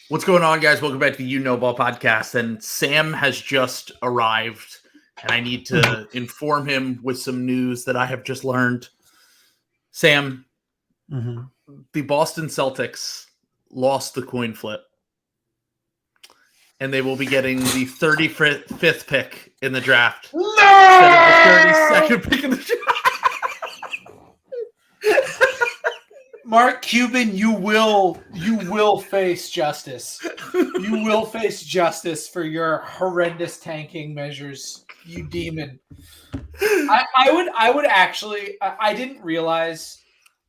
What's going on, guys? Welcome back to the You Know Ball podcast. And Sam has just arrived, and I need to inform him with some news that I have just learned. Sam, the Boston Celtics lost the coin flip, and they will be getting the 35th pick in the draft instead of the 32nd pick in the draft. Mark Cuban, you will face justice. You will face justice for your horrendous tanking measures, you demon. I would actually. I didn't realize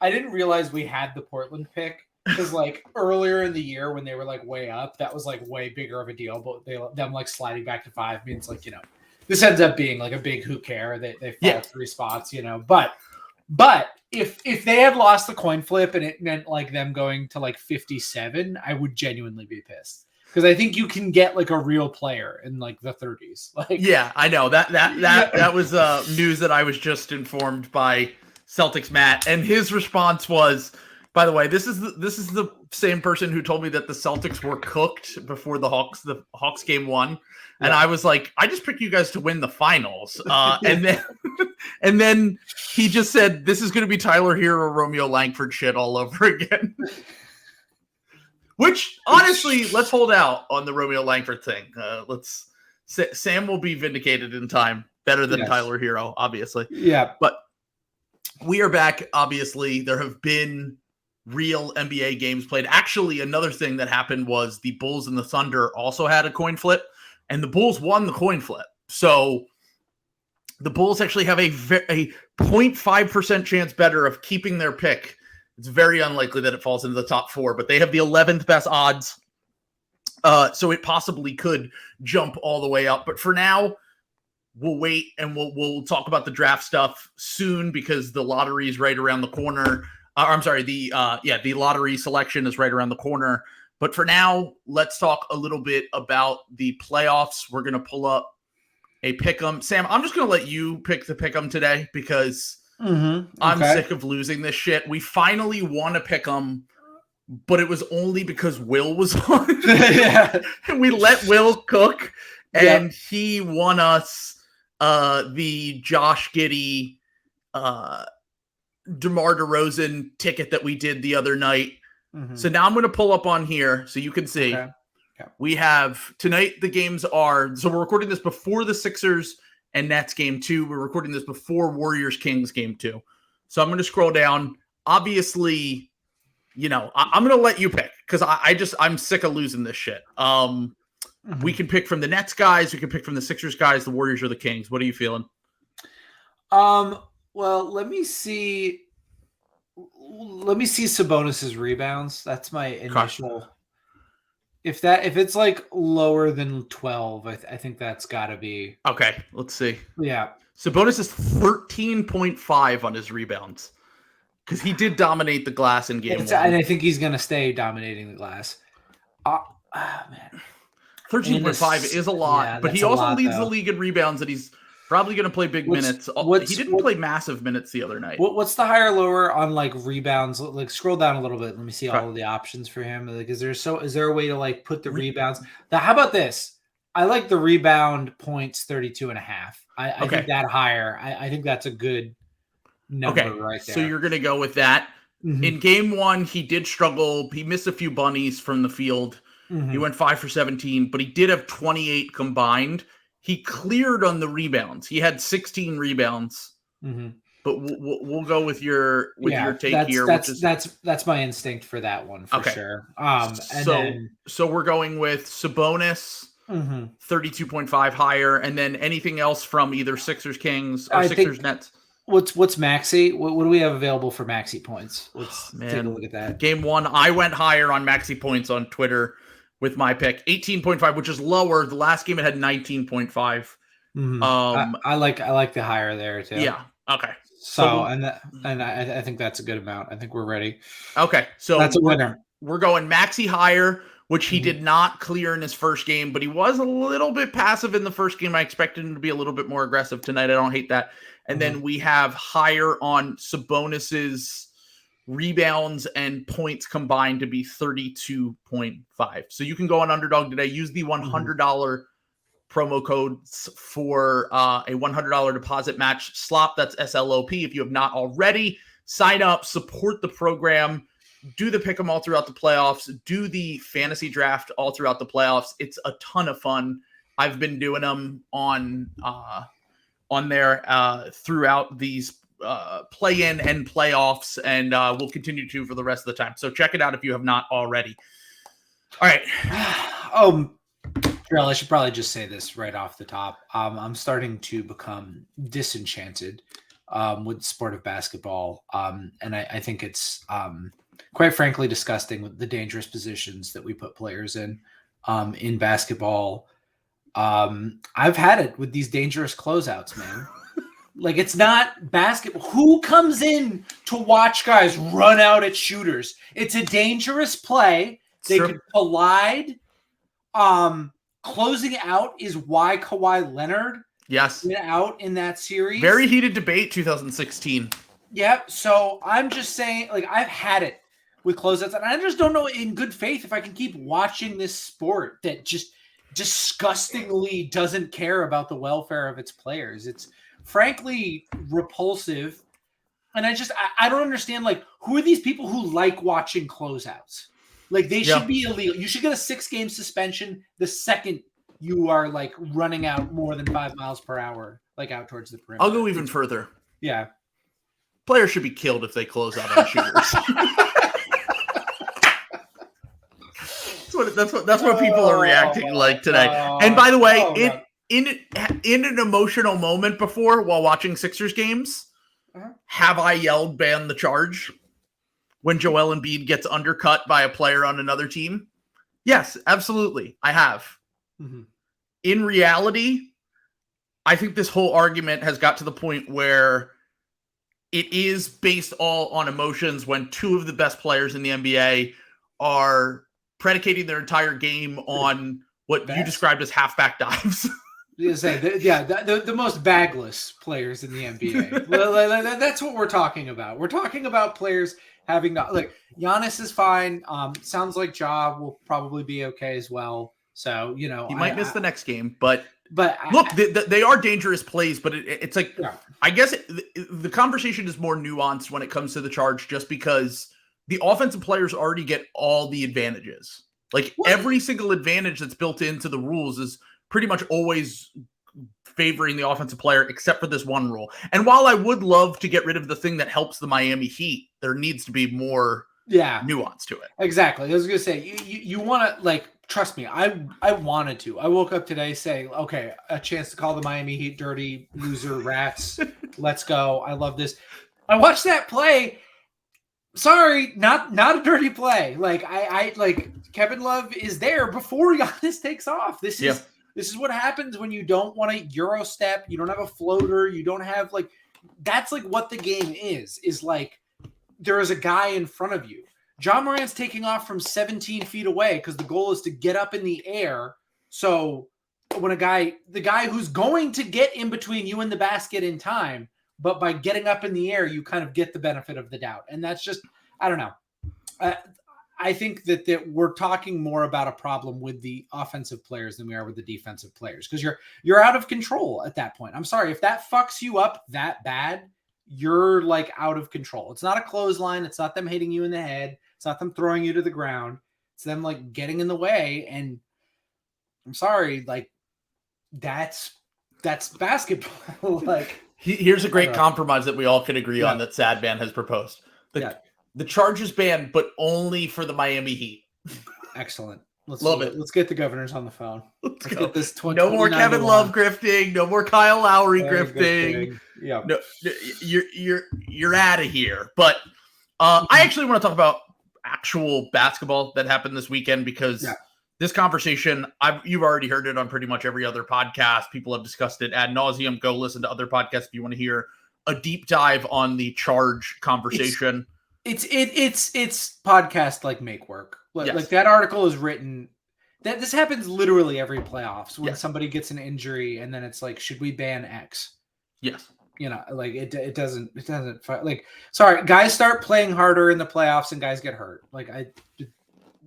we had the Portland pick because like earlier in the year when they were like way up, that was like way bigger of a deal. But them like sliding back to 5 means like this ends up being like a big who care. They fall 3 spots, But if they had lost the coin flip and it meant like them going to like 57, I would genuinely be pissed because I think you can get like a real player in like the 30s. Like, yeah, I know that was news that I was just informed by Celtics Matt, and his response was, by the way, this is the same person who told me that the Celtics were cooked before the Hawks game 1. And I was like, I just picked you guys to win the finals. And then he just said, this is going to be Tyler Hero, Romeo Langford shit all over again. Which, honestly, let's hold out on the Romeo Langford thing. Sam will be vindicated in time. Better than Tyler Hero, obviously. Yeah. But we are back, obviously. There have been real NBA games played. Actually, another thing that happened was the Bulls and the Thunder also had a coin flip. And the Bulls won the coin flip. So the Bulls actually have a 0.5% chance better of keeping their pick. It's very unlikely that it falls into the top 4, but they have the 11th best odds. So it possibly could jump all the way up. But for now, we'll wait and we'll talk about the draft stuff soon because the lottery is right around the corner. The lottery selection is right around the corner. But for now, let's talk a little bit about the playoffs. We're going to pull up a pick'em. Sam, I'm just going to let you pick the pick'em today because I'm sick of losing this shit. We finally won a pick'em, but it was only because Will was on. And we let Will cook, and he won us the Josh Giddey, DeMar DeRozan ticket that we did the other night. So now I'm going to pull up on here so you can see. Okay. We have tonight the games are, so we're recording this before the Sixers and Nets game 2. We're recording this before Warriors Kings game 2. So I'm going to scroll down. Obviously, I'm going to let you pick because I'm sick of losing this shit. We can pick from the Nets guys. We can pick from the Sixers guys, the Warriors or the Kings. What are you feeling? Well, let me see Sabonis's rebounds. That's my initial. If it's like lower than 12, I think that's got to be okay. Let's see. Yeah, Sabonis is 13.5 on his rebounds because he did dominate the glass in game 1, and I think he's gonna stay dominating the glass. Man, 13.5 is a lot, but he also leads the league in rebounds, and he's probably going to play big minutes. He didn't play massive minutes the other night. What's the higher lower on like rebounds? Like scroll down a little bit. Let me see all of the options for him. Like, is there a way to like put the rebounds? How about this? I like the rebound points 32.5. I think that higher. I think that's a good number right there. So you're going to go with that. In game 1, he did struggle. He missed a few bunnies from the field. He went 5 for 17, but he did have 28 combined. He cleared on the rebounds. He had 16 rebounds. But we'll go with your take here. That's my instinct for that one for sure. So we're going with Sabonis, 32.5 higher, and then anything else from either Sixers Kings or Sixers Nets. What's Maxi? What do we have available for Maxi points? Let's take a look at that. Game 1, I went higher on Maxi points on Twitter with my pick, 18.5, which is lower. The last game it had 19.5. I like the higher there too. Yeah. Okay. So I think that's a good amount. I think we're ready. Okay. So that's a winner. We're going Maxi higher, which he did not clear in his first game, but he was a little bit passive in the first game. I expected him to be a little bit more aggressive tonight. I don't hate that. And then we have higher on Sabonis's rebounds and points combined to be 32.5. So you can go on Underdog today, use the $100 promo codes for a $100 deposit match slop. That's SLOP. If you have not already, sign up, support the program, do the pick 'em all throughout the playoffs, do the fantasy draft all throughout the playoffs. It's a ton of fun. I've been doing them on there throughout these play-in and playoffs, and we'll continue to for the rest of the time. So check it out if you have not already. All right. Jarrell, I should probably just say this right off the top. I'm starting to become disenchanted with the sport of basketball, and I think it's quite frankly disgusting with the dangerous positions that we put players in basketball. I've had it with these dangerous closeouts, man. Like, it's not basketball. Who comes in to watch guys run out at shooters? It's a dangerous play. They could collide. Closing out is why Kawhi Leonard went out in that series. Very heated debate, 2016. Yep. So I'm just saying, like, I've had it with closeouts, and I just don't know in good faith if I can keep watching this sport that just disgustingly doesn't care about the welfare of its players. It's frankly repulsive. And I don't understand, like, who are these people who like watching closeouts? Like, they should be illegal. You should get a 6-game suspension the second you are, like, running out more than 5 miles per hour, like, out towards the perimeter. I'll go even further. Yeah. Players should be killed if they close out on shooters. That's what people are reacting like today. And by the way, in an emotional moment before, while watching Sixers games, have I yelled "ban the charge" when Joel Embiid gets undercut by a player on another team? Yes, absolutely, I have. Mm-hmm. In reality, I think this whole argument has got to the point where it is based all on emotions when two of the best players in the NBA are predicating their entire game on what you described as halfback dives. The most bagless players in the NBA. That's what we're talking about. We're talking about players having Giannis is fine. Sounds like Ja will probably be okay as well. So, you know, he might miss the next game, but look, they are dangerous plays. But it's like, I guess the conversation is more nuanced when it comes to the charge, just because the offensive players already get all the advantages. Like, every single advantage that's built into the rules is pretty much always favoring the offensive player, except for this one rule. And while I would love to get rid of the thing that helps the Miami Heat, there needs to be more nuance to it. Exactly. I was going to say, you want to, like, trust me, I wanted to. I woke up today saying, okay, a chance to call the Miami Heat dirty loser rats. Let's go. I love this. I watched that play. Sorry, not a dirty play. Like, I like, Kevin Love is there before Giannis takes off. This is what happens when you don't want a Euro step. You don't have a floater. You don't have, like, that's like what the game is like, there is a guy in front of you. Ja Morant's taking off from 17 feet away because the goal is to get up in the air. So when the guy who's going to get in between you and the basket in time, but by getting up in the air, you kind of get the benefit of the doubt. And that's just, I don't know. I think that we're talking more about a problem with the offensive players than we are with the defensive players, because you're out of control at that point. I'm sorry, if that fucks you up that bad, you're, like, out of control. It's not a clothesline. It's not them hitting you in the head. It's not them throwing you to the ground. It's them, like, getting in the way. And I'm sorry, like, that's basketball. Like, here's a great compromise that we all can agree on that Sadman has proposed. The charge is banned, but only for the Miami Heat. Excellent. Love it. Let's get the governors on the phone. Let's get this. No more Kevin Love grifting. No more Kyle Lowry grifting. Yeah. No, you're out of here. But I actually want to talk about actual basketball that happened this weekend, because this conversation, you've already heard it on pretty much every other podcast. People have discussed it ad nauseum. Go listen to other podcasts if you want to hear a deep dive on the charge conversation. It's podcast like make work. Like that article is written. That this happens literally every playoffs when somebody gets an injury, and then it's like, should we ban X? Yes. like it doesn't like, sorry, guys start playing harder in the playoffs and guys get hurt. Like it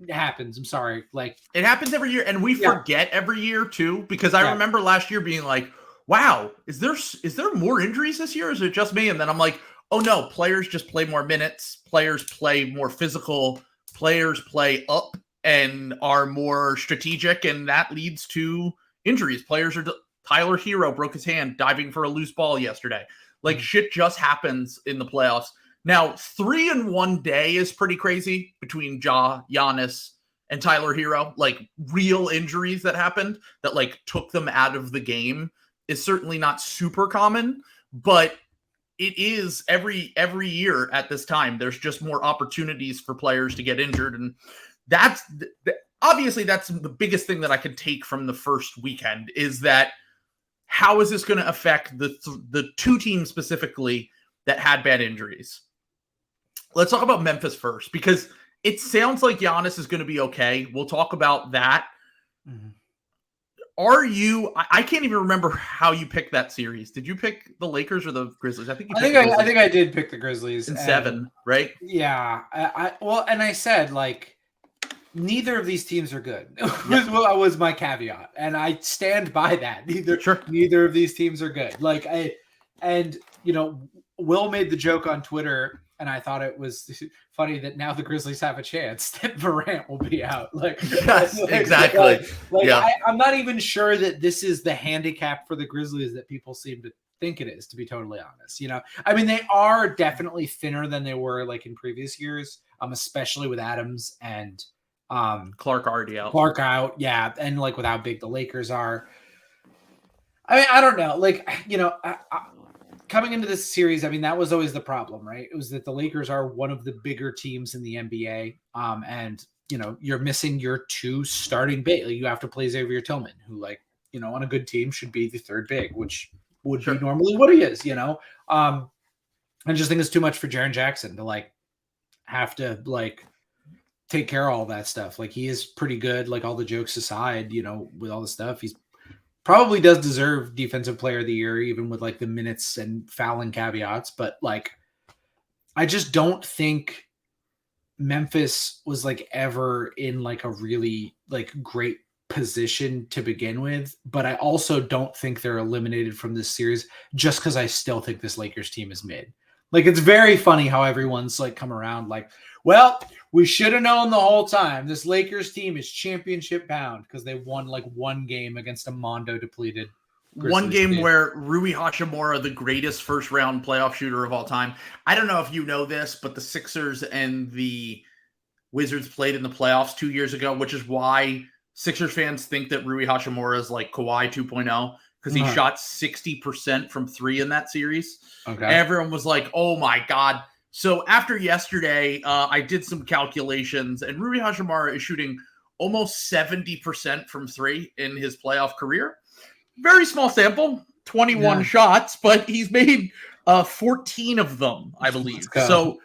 happens. I'm sorry. Like it happens every year, and we forget every year too, because I remember last year being like, wow, is there more injuries this year? Is it just me? And then I'm like, oh no, players just play more minutes, players play more physical, players play up and are more strategic, and that leads to injuries. Players are Tyler Hero broke his hand diving for a loose ball yesterday. Like shit just happens in the playoffs. Now, 3 in one day is pretty crazy between Giannis and Tyler Hero. Like real injuries that happened that like took them out of the game is certainly not super common, but it is every year at this time. There's just more opportunities for players to get injured, and that's obviously that's the biggest thing that I could take from the first weekend is that how is this going to affect the two teams specifically that had bad injuries? Let's talk about Memphis first, because it sounds like Giannis is going to be okay. We'll talk about that. Mm-hmm. I can't even remember how you picked that series. Did you pick the Lakers or the Grizzlies? I think I did pick the Grizzlies in 7, right? Yeah. And I said like neither of these teams are good. was my caveat, and I stand by that. Neither of these teams are good. Like Will made the joke on Twitter, and I thought it was funny that now the Grizzlies have a chance that Morant will be out. Like, yes, exactly. I'm not even sure that this is the handicap for the Grizzlies that people seem to think it is, to be totally honest. I mean, they are definitely thinner than they were like in previous years, especially with Adams and Clark already out. Clark out, yeah, and like with how big the Lakers are. I mean, I don't know. Like, coming into this series, I mean, that was always the problem, right? It was that the Lakers are one of the bigger teams in the NBA. And, you're missing your 2 starting big. Like, you have to play Xavier Tillman, who, like, on a good team should be the 3rd big, which would be normally what he is, I just think it's too much for Jaren Jackson to, like, have to, like, take care of all that stuff. Like, he is pretty good, like, all the jokes aside, with all the stuff. He's probably does deserve defensive player of the year, even with like the minutes and fouling caveats. But like, I just don't think Memphis was like ever in like a really like great position to begin with. But I also don't think they're eliminated from this series just because I still think this Lakers team is mid. Like, it's very funny how everyone's like come around like, well, we should have known the whole time this Lakers team is championship bound because they won like one game against a Mondo depleted Grizzlies one game team. where Rui Hachimura, the greatest first round playoff shooter of all time. I don't know if you know this, but the Sixers and the Wizards played in the playoffs 2 years ago, which is why Sixers fans think that Rui Hachimura is like Kawhi 2.0. Because he shot 60% from 3 in that series. Okay. Everyone was like, oh my God. So after yesterday, I did some calculations, and Rui Hachimura is shooting almost 70% from 3 in his playoff career. Very small sample, 21 shots, but he's made 14 of them, I believe. So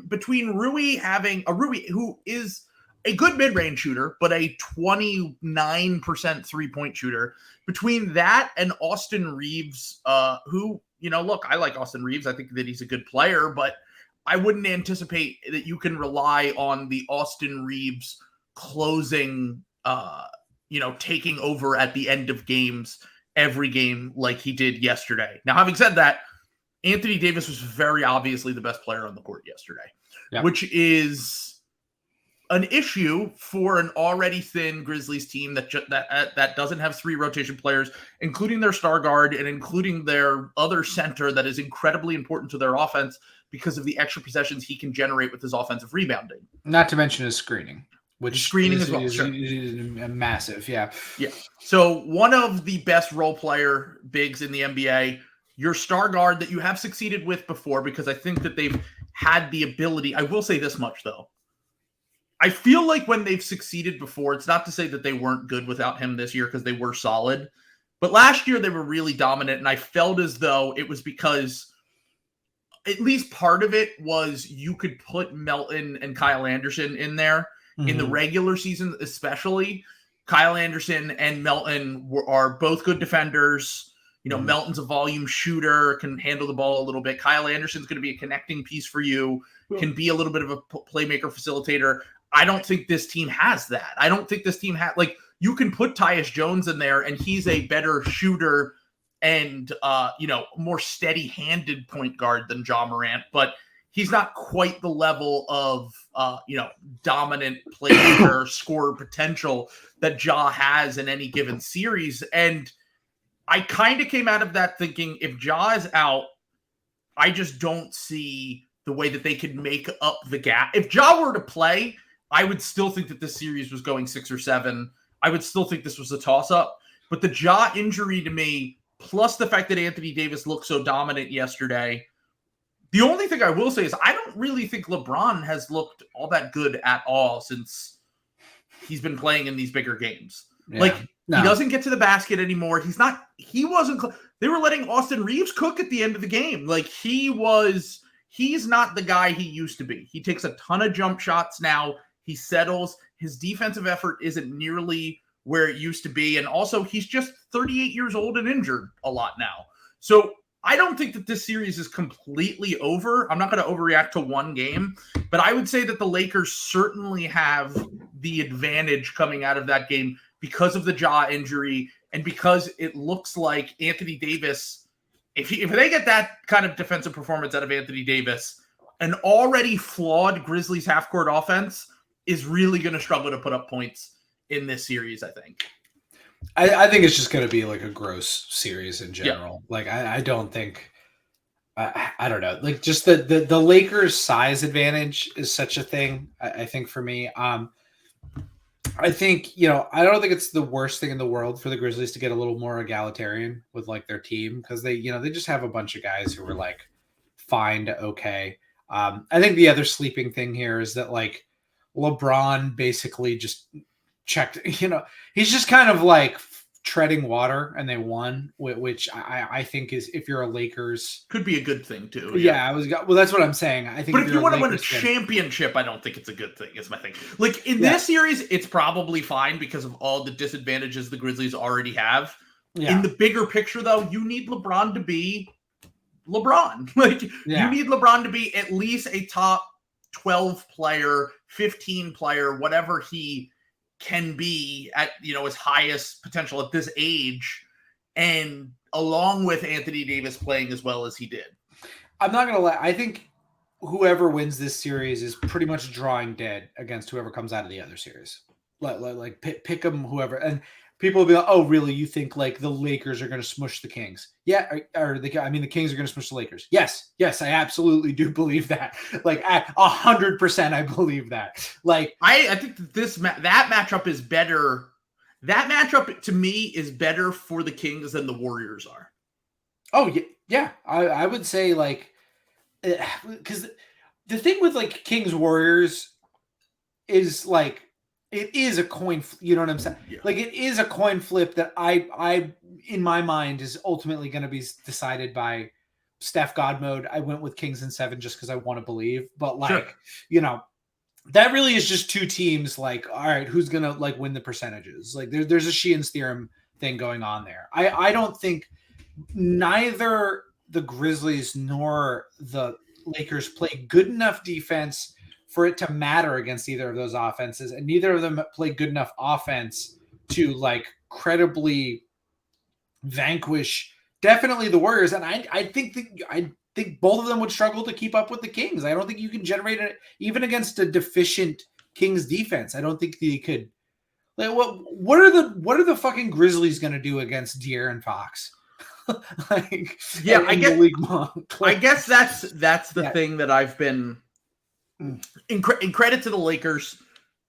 between Rui having a Rui who is a good mid-range shooter, but a 29% three-point shooter. Between that and Austin Reeves, who, look, I like Austin Reeves. I think that he's a good player, but I wouldn't anticipate that you can rely on the Austin Reeves closing, taking over at the end of games, every game like he did yesterday. Now, having said that, Anthony Davis was very obviously the best player on the court yesterday, which is an issue for an already thin Grizzlies team that doesn't have 3 rotation players, including their star guard and including their other center that is incredibly important to their offense because of the extra possessions he can generate with his offensive rebounding. Not to mention his screening, which screening as well. Is massive. Yeah. So one of the best role player bigs in the NBA, your star guard that you have succeeded with before, because I think that they've had the ability. I will say this much though. I feel like when they've succeeded before, it's not to say that they weren't good without him this year because they were solid. But last year they were really dominant, and I felt as though it was because at least part of it was you could put Melton and Kyle Anderson in there in the regular season, especially. Kyle Anderson and Melton are both good defenders. Melton's a volume shooter, can handle the ball a little bit. Kyle Anderson's going to be a connecting piece for you, can be a little bit of a playmaker facilitator. I don't think this team has that. I don't think this team has, you can put Tyus Jones in there and he's a better shooter and, more steady-handed point guard than Ja Morant, but he's not quite the level of, dominant playmaker, scorer potential that Ja has in any given series. And I kind of came out of that thinking if Ja is out, I just don't see the way that they could make up the gap. If Ja were to play, I would still think that this series was going 6 or 7. I would still think this was a toss-up. But the Ja injury to me, plus the fact that Anthony Davis looked so dominant yesterday, the only thing I will say is I don't really think LeBron has looked all that good at all since he's been playing in these bigger games. Yeah. He doesn't get to the basket anymore. They were letting Austin Reeves cook at the end of the game. He's not the guy he used to be. He takes a ton of jump shots now. He settles. His defensive effort isn't nearly where it used to be. And also, he's just 38 years old and injured a lot now. So I don't think that this series is completely over. I'm not going to overreact to one game, but I would say that the Lakers certainly have the advantage coming out of that game because of the Ja injury and because it looks like Anthony Davis, if they get that kind of defensive performance out of Anthony Davis, an already flawed Grizzlies half-court offense is really going to struggle to put up points in this series, I think. I think it's just going to be a gross series in general. Yeah. I don't think I don't know. Just the Lakers size advantage is such a thing. I think for me, I think, I don't think it's the worst thing in the world for the Grizzlies to get a little more egalitarian with their team because they just have a bunch of guys who were fine to okay. I think the other sleeping thing here is that LeBron basically just checked, he's just kind of treading water and they won, which I think is, if you're a Lakers, could be a good thing too. Yeah, that's what I'm saying. I think, but if you want to win a championship, I don't think it's a good thing. Is my thing. This series, it's probably fine because of all the disadvantages the Grizzlies already have. Yeah. In the bigger picture, though, you need LeBron to be LeBron. You need LeBron to be at least a top 12 player, 15 player, whatever he can be at, his highest potential at this age, and along with Anthony Davis playing as well as he did. I'm not going to lie. I think whoever wins this series is pretty much drawing dead against whoever comes out of the other series. Pick them, whoever. And people will be like, oh, really? You think the Lakers are going to smush the Kings? Yeah. The Kings are going to smush the Lakers. Yes. I absolutely do believe that. 100% I believe that. I think that that matchup is better. That matchup to me is better for the Kings than the Warriors are. Oh, yeah. I would say because the thing with Kings Warriors is it is a coin, you know what I'm saying? Yeah. It is a coin flip that I in my mind is ultimately going to be decided by Steph God mode. I went with Kings in 7 just because I want to believe, but sure. That really is just two teams. All right, who's going to win the percentages? There's a Sheehan's theorem thing going on there. I don't think neither the Grizzlies nor the Lakers play good enough defense for it to matter against either of those offenses, and neither of them play good enough offense to credibly vanquish definitely the Warriors. And I think both of them would struggle to keep up with the Kings. I don't think you can generate it even against a deficient Kings defense. I don't think they could. What are the fucking Grizzlies going to do against De'Aaron Fox? I guess that's the thing that I've been. In credit to the Lakers,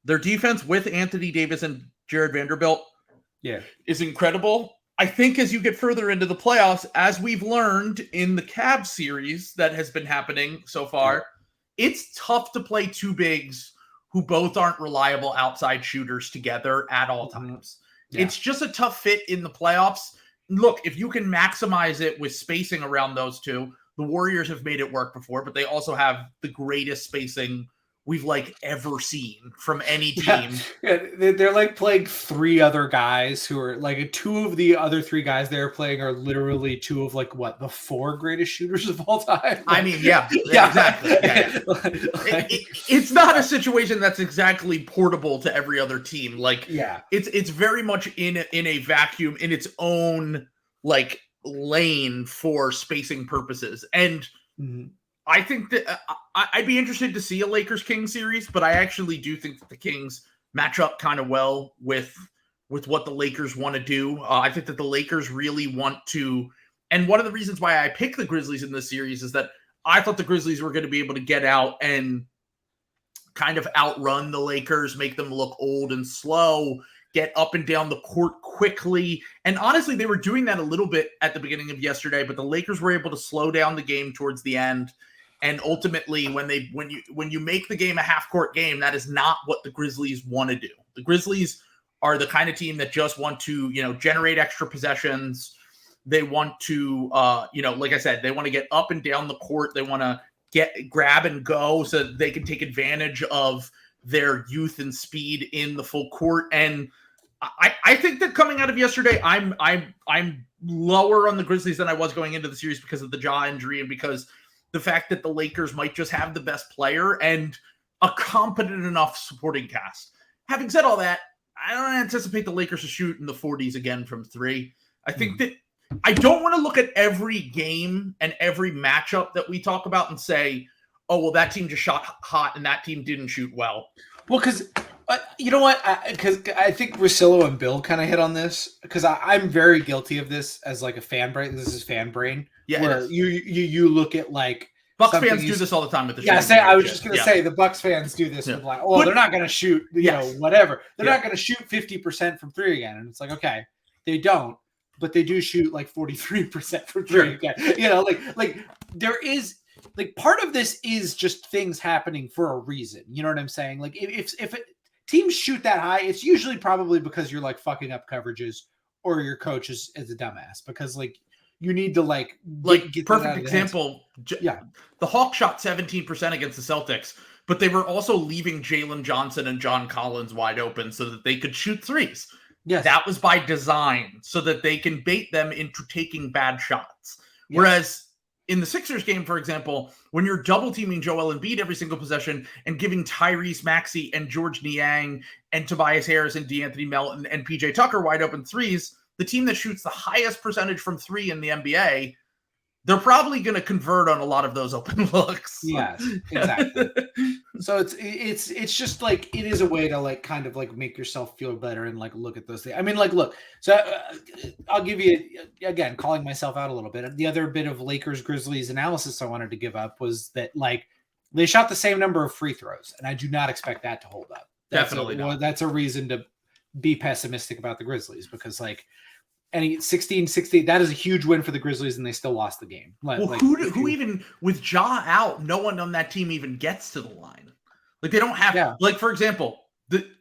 their defense with Anthony Davis and Jared Vanderbilt is incredible. I think as you get further into the playoffs, as we've learned in the Cavs series that has been happening so far, it's tough to play two bigs who both aren't reliable outside shooters together at all times. Yeah. It's just a tough fit in the playoffs. Look, if you can maximize it with spacing around those two, the Warriors have made it work before, but they also have the greatest spacing we've like ever seen from any team. Yeah, they're like playing 3 other guys who are like 2 of the other 3 guys they're playing are literally 2 of like what the 4 greatest shooters of all time. I mean, yeah, exactly. Yeah. It's not a situation that's exactly portable to every other team. Like, it's very much in a vacuum in its own like lane for spacing purposes. And I think that I'd be interested to see a Lakers-Kings series, but I actually do think that the Kings match up kind of well with what the Lakers want to do. I think that the Lakers really want to, and one of the reasons why I picked the Grizzlies in this series is that I thought the Grizzlies were going to be able to get out and kind of outrun the Lakers, make them look old and slow, get up and down the court quickly. And honestly, they were doing that a little bit at the beginning of yesterday, but the Lakers were able to slow down the game towards the end. And ultimately, when you make the game a half-court game, that is not what the Grizzlies want to do. The Grizzlies are the kind of team that just want to, generate extra possessions. They want to, like I said, they want to get up and down the court. They want to grab and go so that they can take advantage of their youth and speed in the full court. And I think that coming out of yesterday, I'm lower on the Grizzlies than I was going into the series because of the Ja injury and because the fact that the Lakers might just have the best player and a competent enough supporting cast. Having said all that, I don't anticipate the Lakers to shoot in the 40s again from 3. I think that I don't want to look at every game and every matchup that we talk about and say, oh, well, that team just shot hot and that team didn't shoot well. Well, because you know what? Because I think Russillo and Bill kind of hit on this because I'm very guilty of this as like a fan brain. This is fan brain. Yeah, where you look at like Bucks fans do this all the time with the I was just going to say the Bucks fans do this with like, they're not going to shoot, whatever. They're not going to shoot 50% from 3 again, and it's like, okay, they don't, but they do shoot like 43% from 3 again. Like there is like part of this is just things happening for a reason. You know what I'm saying? Like if teams shoot that high, it's usually probably because you're like fucking up coverages or your coach is a dumbass because like. You need to get perfect example. The Hawks shot 17% against the Celtics, but they were also leaving Jalen Johnson and John Collins wide open so that they could shoot threes. Yes. That was by design so that they can bait them into taking bad shots. Yes. Whereas in the Sixers game, for example, when you're double teaming Joel Embiid every single possession and giving Tyrese Maxey and George Niang and Tobias Harris and DeAnthony Melton and PJ Tucker wide open threes, the team that shoots the highest percentage from 3 in the NBA, they're probably going to convert on a lot of those open looks. Yes, exactly. So it's just like it is a way to like kind of like make yourself feel better and like look at those things. I mean, like look. So I'll give you again calling myself out a little bit. The other bit of Lakers Grizzlies analysis I wanted to give up was that like they shot the same number of free throws, and I do not expect that to hold up. Definitely not. That's a reason to be pessimistic about the Grizzlies because like. And 16-16, that is a huge win for the Grizzlies, and they still lost the game. Who even, with Ja out, no one on that team even gets to the line. Like, they don't have, like, for example,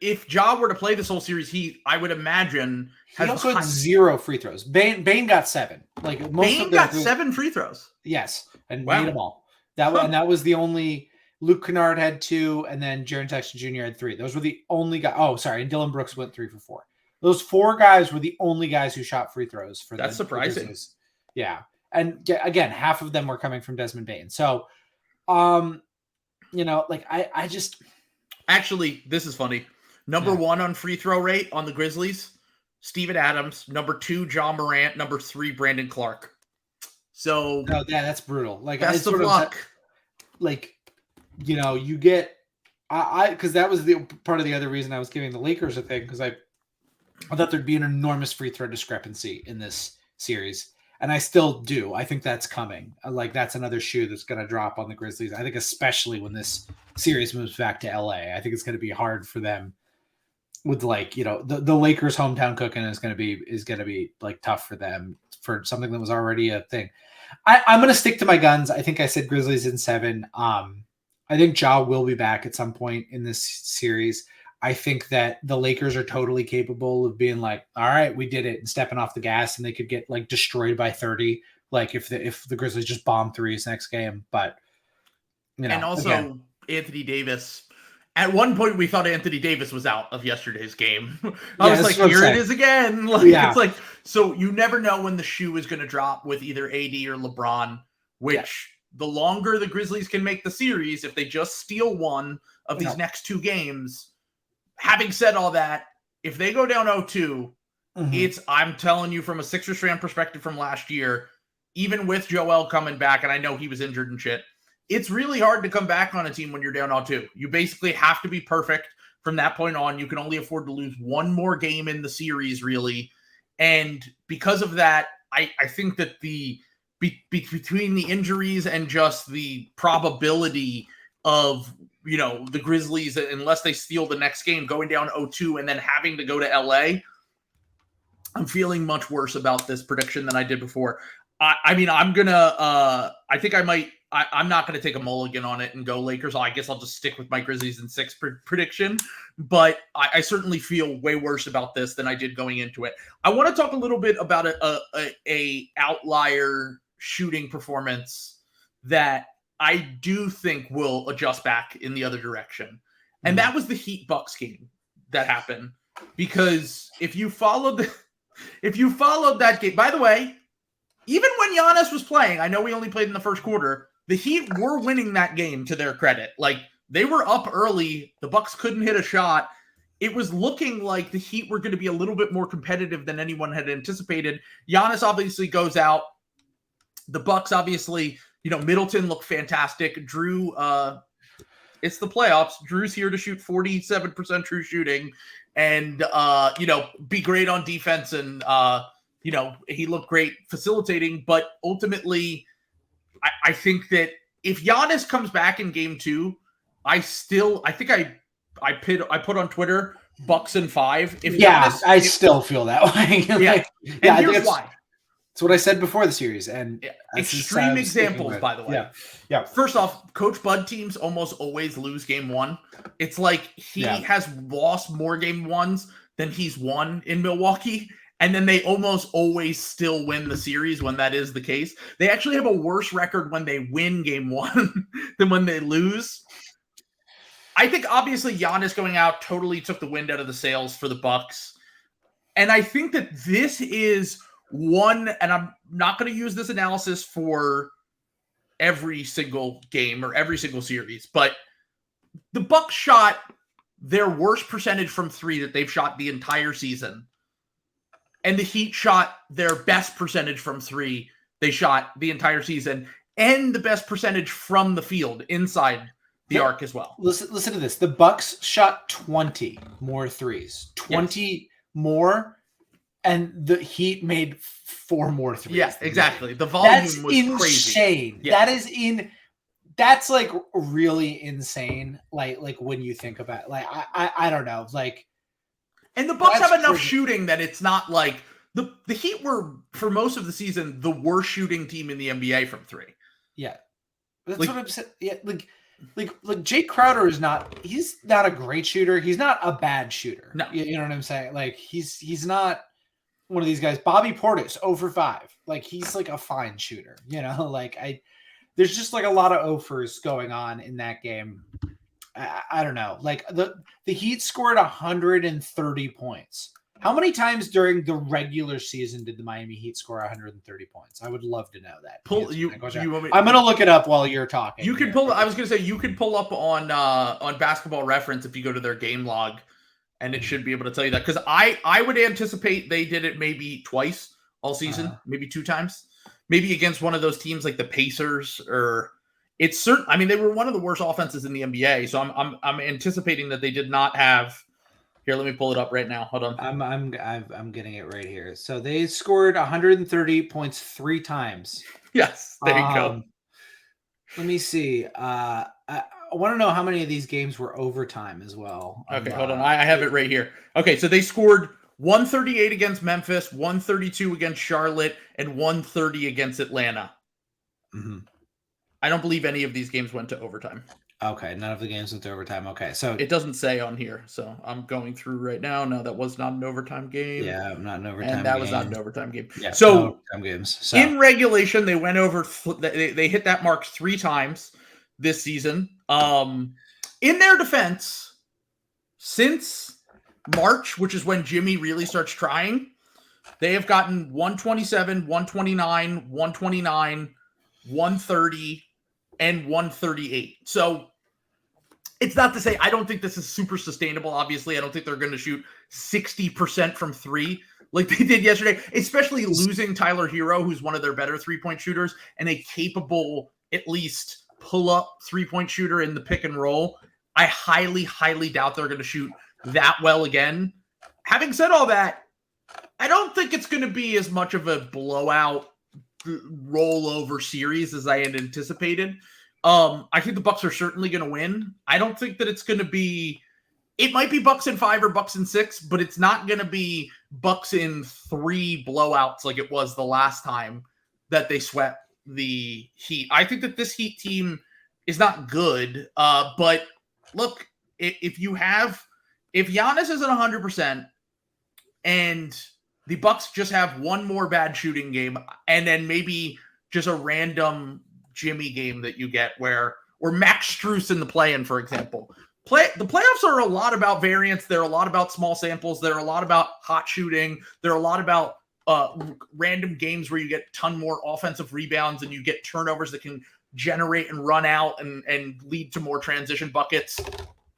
if Ja were to play this whole series, I would imagine, he also had 0 free throws. Bain got 7. Like Bain got 7 free throws. Yes, and made them all. That was the only. Luke Kennard had 2, and then Jaren Jackson Jr. had 3. Those were the only guys. Oh, sorry, and Dylan Brooks went 3 for 4. Those 4 guys were the only guys who shot free throws for That's surprising. Yeah. And again, half of them were coming from Desmond Bain. So, like I just actually, this is funny. Number 1 on free throw rate on the Grizzlies, Steven Adams. Number 2, Ja Morant. Number 3, Brandon Clark. So that's brutal. Like best of luck. You get because that was the part of the other reason I was giving the Lakers a thing because I thought there'd be an enormous free throw discrepancy in this series. And I still do. I think that's coming. Like, that's another shoe that's going to drop on the Grizzlies. I think especially when this series moves back to LA, I think it's going to be hard for them with the Lakers hometown cooking is going to be like tough for them for something that was already a thing. I'm going to stick to my guns. I think I said Grizzlies in 7. I think Ja will be back at some point in this series. I think that the Lakers are totally capable of being like, all right, we did it and stepping off the gas, and they could get like destroyed by 30. Like if the Grizzlies just bomb threes next game, but and also again, Anthony Davis At one point, we thought Anthony Davis was out of yesterday's game. I was like, that's what I'm here it saying. is again. Like, Yeah. It's like, so you never know when the shoe is going to drop with either AD or LeBron, which the longer the Grizzlies can make the series, if they just steal one of these next two games, having said all that, if they go down 0-2, I'm telling you from a Sixers fan perspective from last year, even with Joel coming back, and I know he was injured and shit, it's really hard to come back on a team when you're down 0-2. You basically have to be perfect from that point on. You can only afford to lose one more game in the series, really. And because of that, I think that between the injuries and just the probability of, the Grizzlies, unless they steal the next game, going down 0-2 and then having to go to LA, I'm feeling much worse about this prediction than I did before. I'm not going to take a mulligan on it and go Lakers. I guess I'll just stick with my Grizzlies in 6 prediction, but I certainly feel way worse about this than I did going into it. I want to talk a little bit about a outlier shooting performance that I do think will adjust back in the other direction. And that was the Heat Bucks game that happened, because if you followed that game, by the way, even when Giannis was playing, I know we only played in the first quarter, the Heat were winning that game to their credit. Like, they were up early. The Bucks couldn't hit a shot. It was looking like the Heat were going to be a little bit more competitive than anyone had anticipated. Giannis obviously goes out. The Bucks obviously, Middleton looked fantastic. Drew, it's the playoffs. Drew's here to shoot 47% true shooting and, be great on defense. And, he looked great facilitating. But ultimately, I think that if Giannis comes back in game 2, I put on Twitter Bucks in 5. I still feel that way. Here's why. It's what I said before the series, and extreme examples, by the way. Yeah. First off, Coach Bud teams almost always lose game 1. It's like he has lost more game 1s than he's won in Milwaukee. And then they almost always still win the series when that is the case. They actually have a worse record when they win game 1 than when they lose. I think obviously Giannis going out totally took the wind out of the sails for the Bucks. And I think that this is one, and I'm not going to use this analysis for every single game or every single series, but the Bucks shot their worst percentage from 3 that they've shot the entire season. And the Heat shot their best percentage from 3 they shot the entire season, and the best percentage from the field inside the arc as well. Listen to this. The Bucks shot 20 more threes. 20 more, and the Heat made 4 more threes. Yeah, exactly. The volume was insane. Crazy. Yeah. That's like really insane. Like when you think about it. I don't know. And the Bucks have enough shooting that it's not like the Heat were, for most of the season, the worst shooting team in the NBA from 3. Yeah. That's what I'm saying. Yeah, like Jake Crowder he's not a great shooter. He's not a bad shooter. No. You know what I'm saying? Like he's not one of these guys. Bobby Portis, 0-for-5. Like he's like a fine shooter. There's just like a lot of offers going on in that game. I don't know. Like the Heat scored 130 points. How many times during the regular season did the Miami Heat score 130 points? I would love to know that. I'm going to look it up while you're talking. You can pull. I was going to say you could pull up on Basketball Reference if you go to their game log, and it should be able to tell you that. Because I would anticipate they did it maybe twice all season, maybe 2 times, maybe against one of those teams like the Pacers or. It's certain. I mean, they were one of the worst offenses in the NBA, so I'm anticipating that they did not have. Here, let me pull it up right now. Hold on. I'm getting it right here. So they scored 130 points 3 times. Yes, there you go. Let me see. I want to know how many of these games were overtime as well. Okay, hold on. I have it right here. Okay, so they scored 138 against Memphis, 132 against Charlotte, and 130 against Atlanta. Mm-hmm. I don't believe any of these games went to overtime. Okay, none of the games went to overtime. Okay, so it doesn't say on here, so I'm going through right now. No, that was not an overtime game. Yeah, not an overtime game. And that was not an overtime game. Yeah, so no overtime games. So. In regulation, they went over. They hit that mark 3 times this season. In their defense, since March, which is when Jimmy really starts trying, they have gotten 127, 129, 129, 130, and 138. So it's not to say I don't think this is super sustainable. Obviously, I don't think they're going to shoot 60% from three like they did yesterday, especially losing Tyler Hero, who's one of their better three-point shooters, and a capable, at least, pull-up three-point shooter in the pick and roll. I highly, highly doubt they're going to shoot that well again. Having said all that, I don't think it's going to be as much of a blowout rollover series as I had anticipated. I think the Bucks are certainly going to win. I don't think that it's going to be, it might be Bucks in 5 or Bucks in 6, but it's not going to be Bucks in 3 blowouts like it was the last time that they swept the Heat. I think that this Heat team is not good. But look, if Giannis isn't 100% and the Bucks just have one more bad shooting game and then maybe just a random Jimmy game that you get or Max Strus in the play-in, for example. The playoffs are a lot about variance. They're a lot about small samples. They're a lot about hot shooting. They're a lot about random games where you get a ton more offensive rebounds and you get turnovers that can generate and run out and lead to more transition buckets.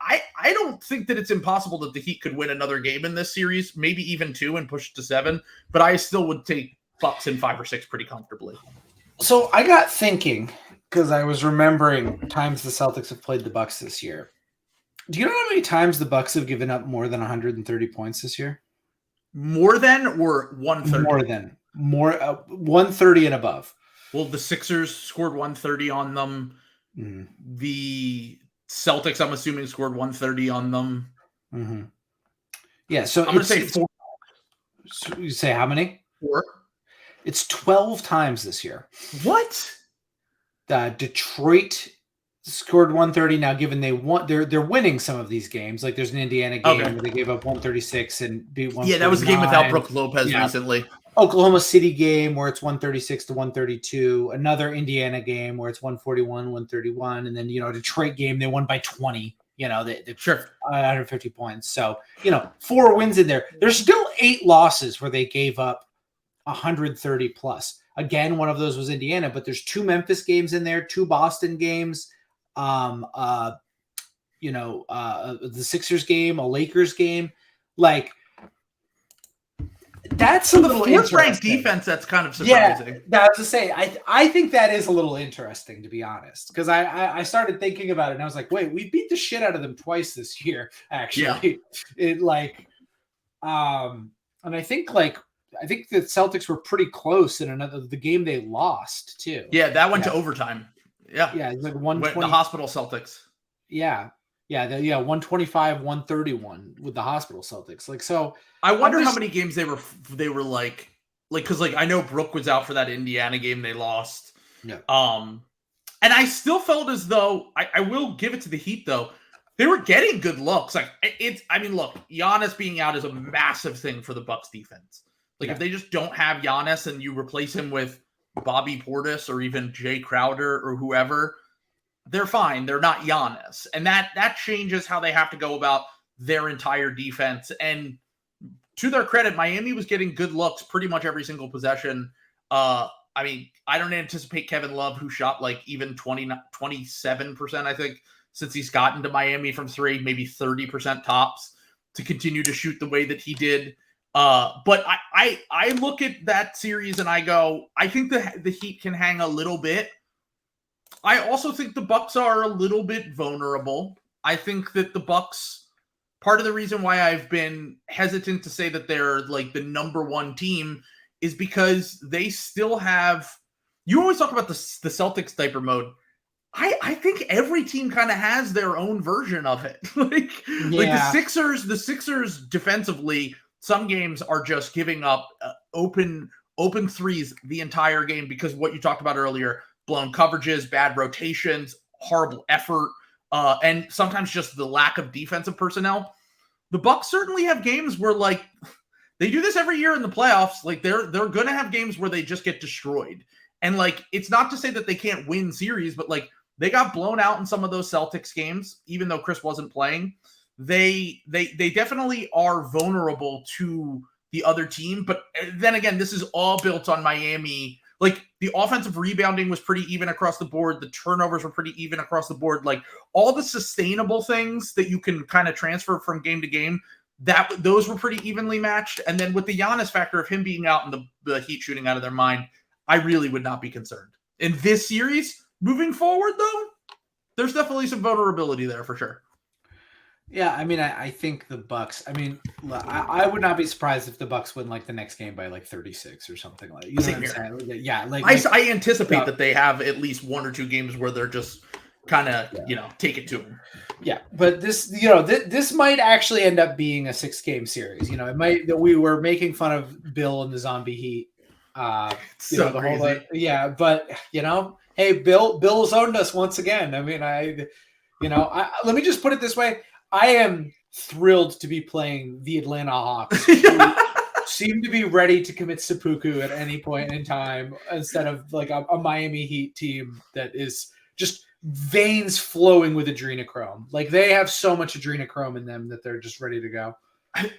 I don't think that it's impossible that the Heat could win another game in this series, maybe even 2 and push it to 7, but I still would take Bucks in 5 or 6 pretty comfortably. So I got thinking, because I was remembering times the Celtics have played the Bucks this year. Do you know how many times the Bucks have given up more than 130 points this year? More than or 130? More 130 and above. Well, the Sixers scored 130 on them. Mm. The Celtics, I'm assuming, scored 130 on them. Mm-hmm. Yeah, so I'm going to say 4. So you say how many? 4. It's 12 times this year. What? Detroit scored 130. Now, given they're winning some of these games. Like there's an Indiana game where they gave up 136 and beat 149. Yeah, that was a game without Brook Lopez recently. Oklahoma City game where it's 136 to 132. Another Indiana game where it's 141, 131. And then, Detroit game, they won by 20. They sure 150 points. So, 4 wins in there. There's still 8 losses where they gave up 130 plus. Again, one of those was Indiana, but there's 2 Memphis games in there, 2 Boston games, the Sixers game, a Lakers game. Like, that's a little interesting. 4th-ranked defense, that's kind of surprising. Yeah, I was to say, I think that is a little interesting, to be honest, because I started thinking about it and I was like, wait, we beat the shit out of them twice this year, actually. Yeah. And I think the Celtics were pretty close in the game they lost too. Yeah, that went to overtime. Yeah. Yeah, it's like 120. The hospital Celtics. Yeah. Yeah, 125, 131 with the hospital Celtics. Like, so I wonder how many games they were like because I know Brook was out for that Indiana game they lost. Yeah. And I still felt as though I will give it to the Heat though. They were getting good looks. Look, Giannis being out is a massive thing for the Bucks defense. If they just don't have Giannis and you replace him with Bobby Portis or even Jay Crowder or whoever, they're fine. They're not Giannis. And that changes how they have to go about their entire defense. And to their credit, Miami was getting good looks pretty much every single possession. I don't anticipate Kevin Love, who shot even 27%, I think, since he's gotten to Miami from 3, maybe 30% tops, to continue to shoot the way that he did. But I look at that series and I go, I think the Heat can hang a little bit. I also think the Bucks are a little bit vulnerable. I think that the Bucks, part of the reason why I've been hesitant to say that they're the number 1 team is because they still have, you always talk about the Celtics diaper mode. I think every team kind of has their own version of it. The Sixers defensively, some games are just giving up open threes the entire game because what you talked about earlier, blown coverages, bad rotations, horrible effort, and sometimes just the lack of defensive personnel. The Bucks certainly have games where they do this every year in the playoffs. They're going to have games where they just get destroyed. And it's not to say that they can't win series, but They got blown out in some of those Celtics games, even though Chris wasn't playing. They definitely are vulnerable to the other team. But then again, this is all built on Miami. Like, the offensive rebounding was pretty even across the board. The turnovers were pretty even across the board. Like, all the sustainable things that you can kind of transfer from game to game, those were pretty evenly matched. And then with the Giannis factor of him being out and the Heat shooting out of their mind, I really would not be concerned. In this series, moving forward, though, there's definitely some vulnerability there for sure. Yeah, I mean, I think the Bucks. I mean, I would not be surprised if the Bucks win like the next game by like 36 or something like. You know what I'm saying? Yeah, I anticipate that they have at least one or two games where they're just kind of take it to them. Yeah, but this might actually end up being a 6-game series. It might that we were making fun of Bill and the Zombie Heat. So the crazy. Whole but hey, Bill's owned us once again. I mean, let me just put it this way. I am thrilled to be playing the Atlanta Hawks, who seem to be ready to commit seppuku at any point in time, instead of like a Miami Heat team that is just veins flowing with adrenochrome. Like, they have so much adrenochrome in them that they're just ready to go.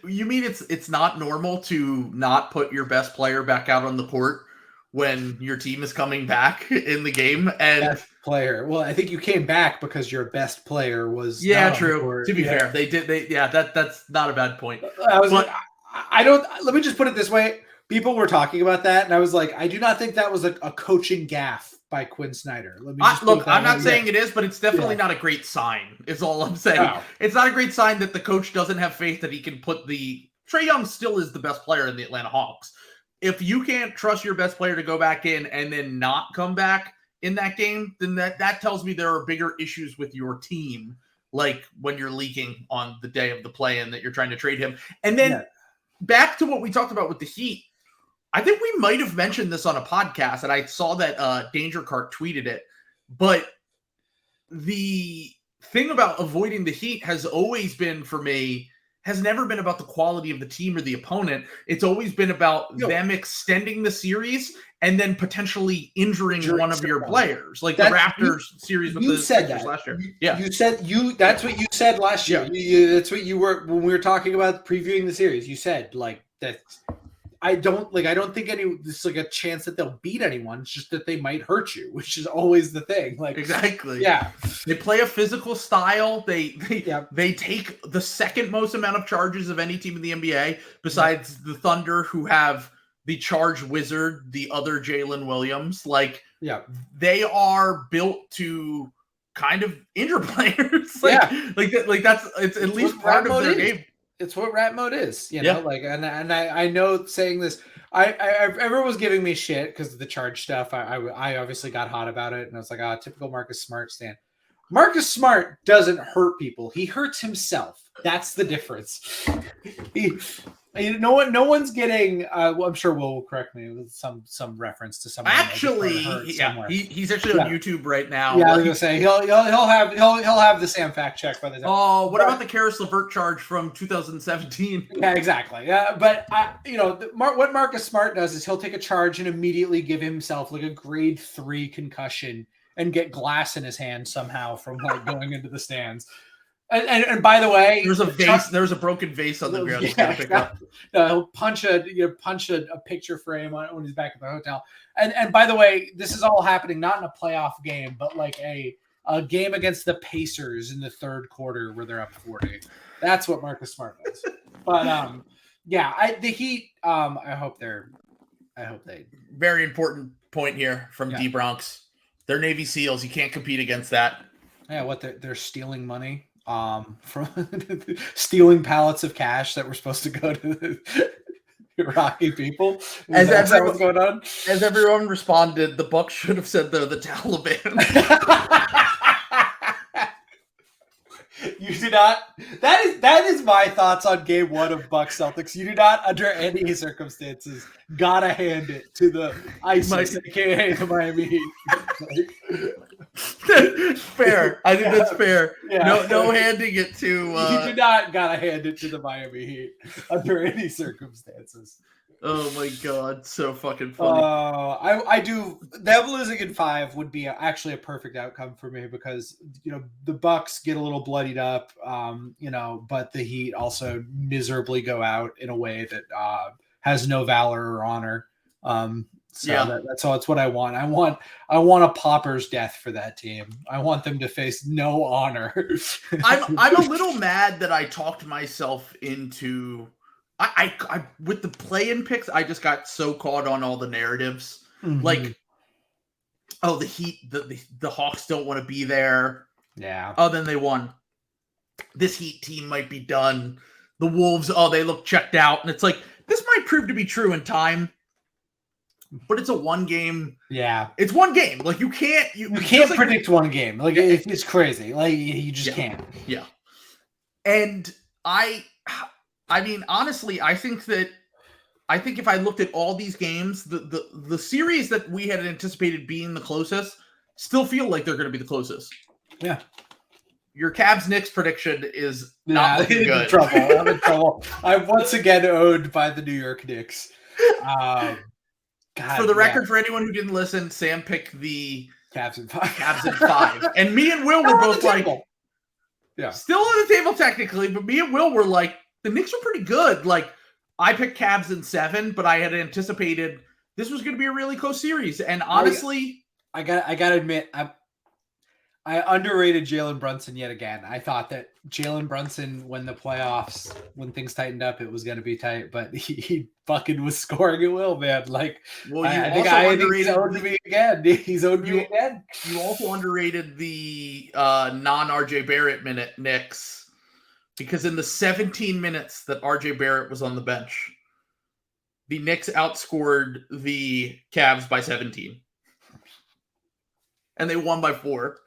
You mean it's not normal to not put your best player back out on the court when your team is coming back in the game? And best player. Well, I think you came back because your best player was true. To be fair, that's not a bad point. Let me just put it this way. People were talking about that, and I was like, I do not think that was a coaching gaffe by Quinn Snyder. I'm not saying it is, but it's definitely not a great sign, is all I'm saying. No. It's not a great sign that the coach doesn't have faith that he can put Trae Young still is the best player in the Atlanta Hawks. If you can't trust your best player to go back in and then not come back in that game, then that tells me there are bigger issues with your team, like when you're leaking on the day of the play-in that you're trying to trade him. And then back to what we talked about with the Heat, I think we might have mentioned this on a podcast, and I saw that Danger Cart tweeted it. But the thing about avoiding the Heat has always been, for me, has never been about the quality of the team or the opponent. It's always been about them extending the series and then potentially injuring one of your players, like the Raptors series with the Sixers last year. That's what you said last year. That's what you were when we were talking about previewing the series. You said like that. I don't think there's like a chance that they'll beat anyone. It's just that they might hurt you, which is always the thing. Like, exactly. Yeah. They play a physical style. They take the second most amount of charges of any team in the NBA, besides the Thunder, who have the charge wizard, the other Jalen Williams. Like, they are built to kind of injure players. It's at least part of their game. It's what rat mode is, and I know saying this, everyone was giving me shit because of the charge stuff. I obviously got hot about it, and I was like, typical Marcus Smart stand. Marcus Smart doesn't hurt people; he hurts himself. That's the difference. No one's getting. I'm sure Will correct me with some reference to someone. Actually, he's actually on YouTube right now. Yeah, I was gonna say he'll have the Sam fact check by the time. Oh, what about the Karis LeVert charge from 2017? Yeah, exactly. But what Marcus Smart does is he'll take a charge and immediately give himself like a grade 3 concussion and get glass in his hand somehow from like going into the stands. And by the way, there's a broken vase on the ground. He'll punch a picture frame when he's back at the hotel. And by the way, this is all happening not in a playoff game, but like a game against the Pacers in the third quarter where they're up 40. That's what Marcus Smart does. But the Heat. I hope they. Very important point here from D Bronx. They're Navy SEALs. You can't compete against that. Yeah, they're stealing money. From stealing pallets of cash that were supposed to go to the Iraqi people. What's going on? As everyone responded, the Bucks should have said they're the Taliban. You do not. That is my thoughts on Game 1 of Bucks Celtics. You do not, under any circumstances, gotta hand it to the ISIS, aka the Miami Heat. Fair. I think that's fair. Yeah. No handing it to. You do not gotta hand it to the Miami Heat under any circumstances. Oh my god, so fucking funny. I do. Them losing in 5 would be actually a perfect outcome for me because the Bucks get a little bloodied up, but the Heat also miserably go out in a way that has no valor or honor. That's what I want. I want a pauper's death for that team. I want them to face no honor. I'm a little mad that I talked myself into. I with the play-in picks, I just got so caught on all the narratives. Mm-hmm. Like, oh, the Heat, the Hawks don't want to be there. Yeah. Oh, then they won. This Heat team might be done. The Wolves, oh, they look checked out. And it's like, this might prove to be true in time. But it's a one game. Yeah. It's one game. Like, you can't predict one game. Like, it's crazy. Like, you just can't. Yeah. And I mean, honestly, I think if I looked at all these games, the series that we had anticipated being the closest still feel like they're going to be the closest. Yeah. Your Cavs-Knicks prediction is not looking good. I'm in trouble. I'm once again owned by the New York Knicks. God, for the record, for anyone who didn't listen, Sam picked the Cavs in 5. And me and Will were both like, yeah, still on the table technically, but me and Will were like, the Knicks are pretty good. Like, I picked Cavs in 7, but I had anticipated this was going to be a really close series. And honestly, I gotta admit, I underrated Jalen Brunson yet again. I thought that Jalen Brunson, when things tightened up, it was going to be tight, but he fucking was scoring at will, man. Like, I think he's owed me again. He's owed me again. You also underrated the non-RJ Barrett minute Knicks, because in the 17 minutes that RJ Barrett was on the bench, the Knicks outscored the Cavs by 17. And they won by 4.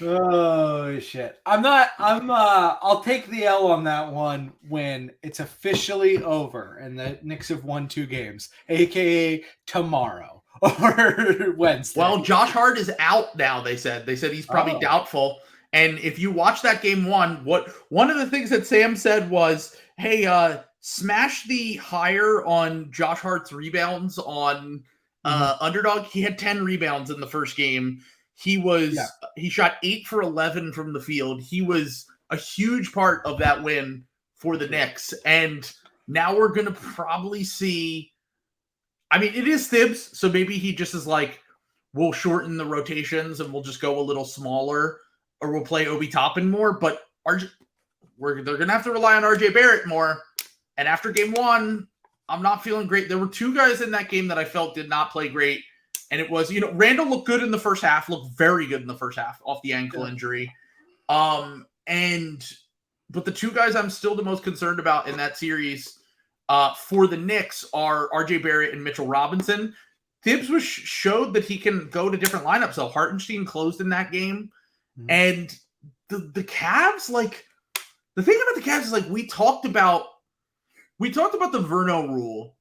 Oh shit. I'll take the L on that one when it's officially over and the Knicks have won 2 games, aka tomorrow or Wednesday. Well, Josh Hart is out now, they said. They said he's probably doubtful. And if you watch that game 1, one of the things that Sam said was, hey, smash the higher on Josh Hart's rebounds on Underdog. He had 10 rebounds in the first game. He shot 8 for 11 from the field. He was a huge part of that win for the Knicks. And now we're going to probably see, I mean, it is Thibs, so maybe he just is like, we'll shorten the rotations and we'll just go a little smaller, or we'll play Obi Toppin more. But they're going to have to rely on RJ Barrett more. And after game 1, I'm not feeling great. There were 2 guys in that game that I felt did not play great. And it was, Randall looked good in the first half, looked very good in the first half off the ankle injury. But the 2 guys I'm still the most concerned about in that series for the Knicks are RJ Barrett and Mitchell Robinson. Thibs showed that he can go to different lineups. So Hartenstein closed in that game. Mm-hmm. And the Cavs, like, the thing about the Cavs is, like, we talked about the Verno rule.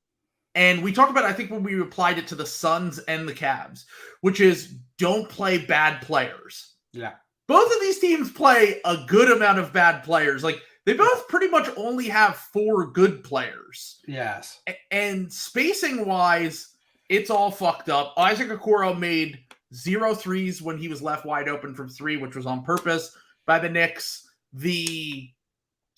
And we talked about, I think, when we applied it to the Suns and the Cavs, which is don't play bad players. Yeah. Both of these teams play a good amount of bad players. Like, they both pretty much only have 4 good players. Yes. And spacing-wise, it's all fucked up. Isaac Okoro made 0 threes when he was left wide open from 3, which was on purpose by the Knicks. The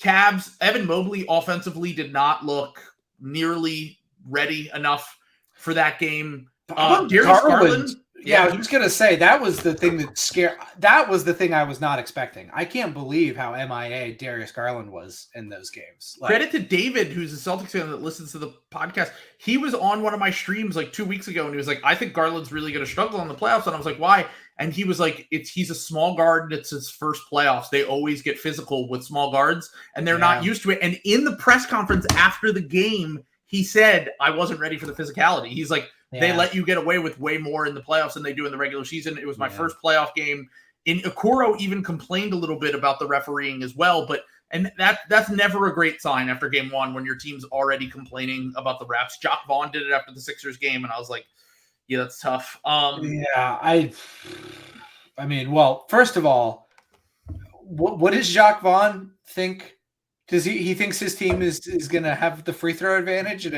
Cavs, Evan Mobley offensively did not look nearly ready enough for that game. Darius Garland. Yeah, I was just gonna say that was the thing that scared. That was the thing I was not expecting. I can't believe how MIA Darius Garland was in those games. Credit to David, who's a Celtics fan that listens to the podcast. He was on one of my streams like 2 weeks ago, and he was like, "I think Garland's really going to struggle in the playoffs." And I was like, "Why?" And he was like, he's a small guard. It's his first playoffs. They always get physical with small guards, and they're not used to it. And in the press conference after the game, he said, I wasn't ready for the physicality. He's like, they let you get away with way more in the playoffs than they do in the regular season. It was my first playoff game. And Okoro even complained a little bit about the refereeing as well. And that's never a great sign after game 1 when your team's already complaining about the refs. Jacques Vaughn did it after the Sixers game, and I was like, yeah, that's tough. I mean, well, first of all, what does Jacques Vaughn think Does he thinks his team is going to have the free throw advantage in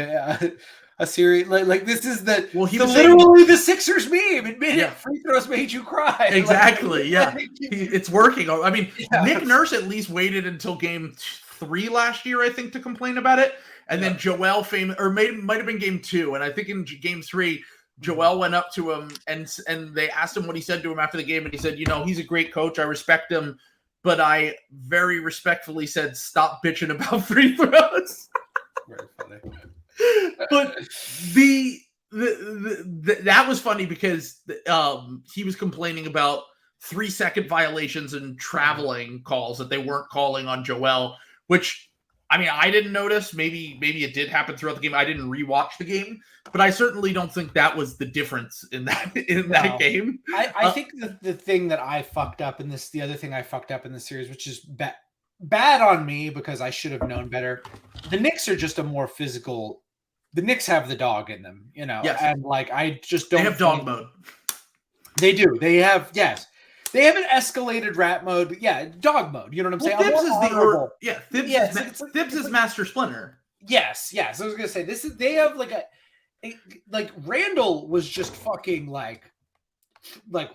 a series like this is literally the Sixers meme. Admit it, free throws made you cry. Exactly. It's working. I mean, Nick Nurse at least waited until game 3 last year, I think, to complain about it. And then Joel might have been game 2. And I think in game 3, Joel went up to him and they asked him what he said to him after the game. And he said, he's a great coach. I respect him. But I very respectfully said, stop bitching about free throws. Very funny. But that was funny because he was complaining about 3-second violations and traveling calls that they weren't calling on Joel, which, I mean, I didn't notice. Maybe it did happen throughout the game. I didn't rewatch the game, but I certainly don't think that was the difference in that game. I think the thing that I fucked up in this, the other thing I fucked up in the series, which is bad on me because I should have known better. The Knicks are just a more physical. The Knicks have the dog in them, Yes. and I just don't. They have dog mode. They do. They have They haven't escalated rat mode, but dog mode. You know what I'm saying? Thibs is Master Splinter. Yes. I was gonna say they have like Randall was just fucking like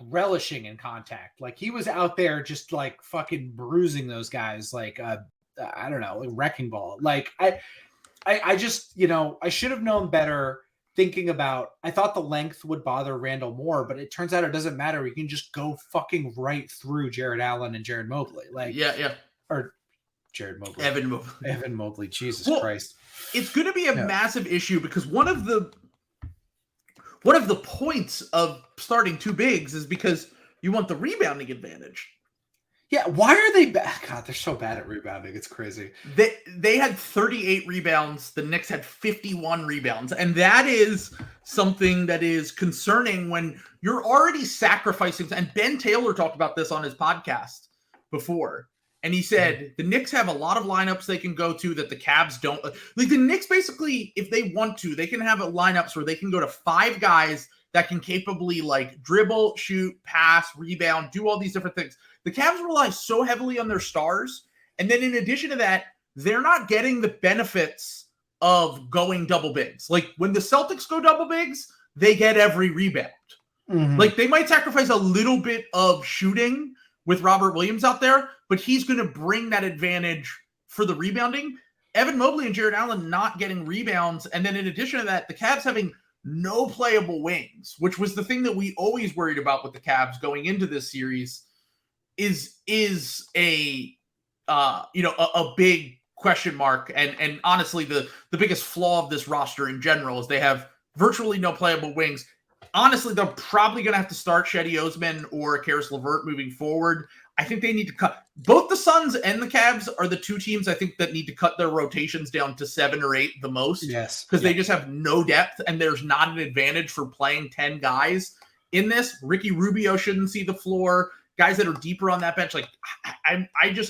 relishing in contact. Like he was out there just like fucking bruising those guys like I don't know, like wrecking ball. Like I just I should have known better. Thinking about, I thought the length would bother Randall more, but it turns out it doesn't matter. You can just go fucking right through Jared Allen and Jared Mobley. Or Jared Mobley. Evan Mobley. Jesus Christ. It's going to be a massive issue because one of the points of starting 2 bigs is because you want the rebounding advantage. Yeah, why are they bad? God, they're so bad at rebounding. It's crazy. They had 38 rebounds. The Knicks had 51 rebounds. And that is something that is concerning when you're already sacrificing. And Ben Taylor talked about this on his podcast before. And he said the Knicks have a lot of lineups they can go to that the Cavs don't. Like the Knicks basically, if they want to, they can have lineups where they can go to 5 guys that can capably like dribble, shoot, pass, rebound, do all these different things. The Cavs rely so heavily on their stars. And then in addition to that, they're not getting the benefits of going double bigs. Like when the Celtics go double bigs, they get every rebound. Mm-hmm. Like they might sacrifice a little bit of shooting with Robert Williams out there, but he's going to bring that advantage for the rebounding. Evan Mobley and Jared Allen not getting rebounds. And then in addition to that, the Cavs having no playable wings, which was the thing that we always worried about with the Cavs going into this series, is a big question mark. And honestly, the biggest flaw of this roster in general is they have virtually no playable wings. Honestly, they're probably going to have to start Shetty Osman or Karis LeVert moving forward. I think they need to cut. Both the Suns and the Cavs are the 2 teams I think that need to cut their rotations down to 7 or 8 the most. Yes. Because they just have no depth and there's not an advantage for playing 10 guys in this. Ricky Rubio shouldn't see the floor. Guys that are deeper on that bench. Like I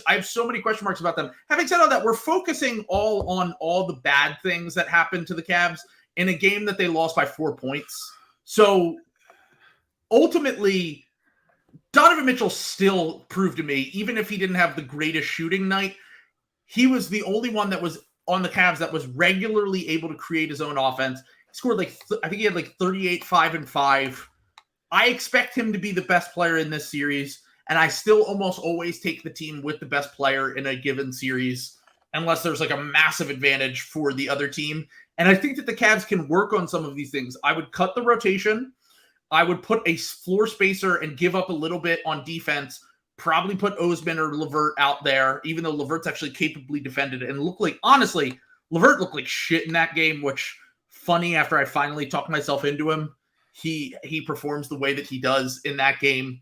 have so many question marks about them. Having said all that, we're focusing all on all the bad things that happened to the Cavs in a game that they lost by 4 points. So ultimately, Donovan Mitchell still proved to me, even if he didn't have the greatest shooting night, he was the only one that was on the Cavs that was regularly able to create his own offense. He scored I think he had 38, 5, and 5. I expect him to be the best player in this series, and I still almost always take the team with the best player in a given series, unless there's a massive advantage for the other team. And I think that the Cavs can work on some of these things. I would cut the rotation. I would put a floor spacer and give up a little bit on defense. Probably put Osman or LeVert out there, even though LeVert's actually capably defended and honestly, LeVert looked like shit in that game, which funny after I finally talked myself into him. He performs the way that he does in that game.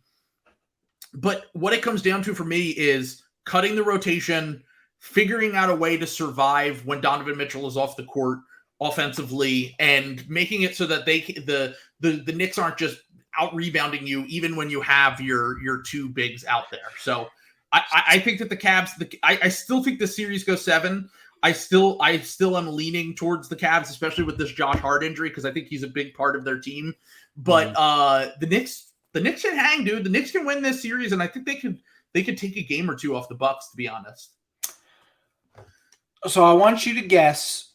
But what it comes down to for me is cutting the rotation, figuring out a way to survive when Donovan Mitchell is off the court offensively, and making it so that the Knicks aren't just out rebounding you, even when you have your 2 bigs out there. So I think that the Cavs, I still think the series goes 7. I still am leaning towards the Cavs, especially with this Josh Hart injury, because I think he's a big part of their team. But the Knicks can hang, dude. The Knicks can win this series, and I think they could take a game or 2 off the Bucks, to be honest. So I want you to guess.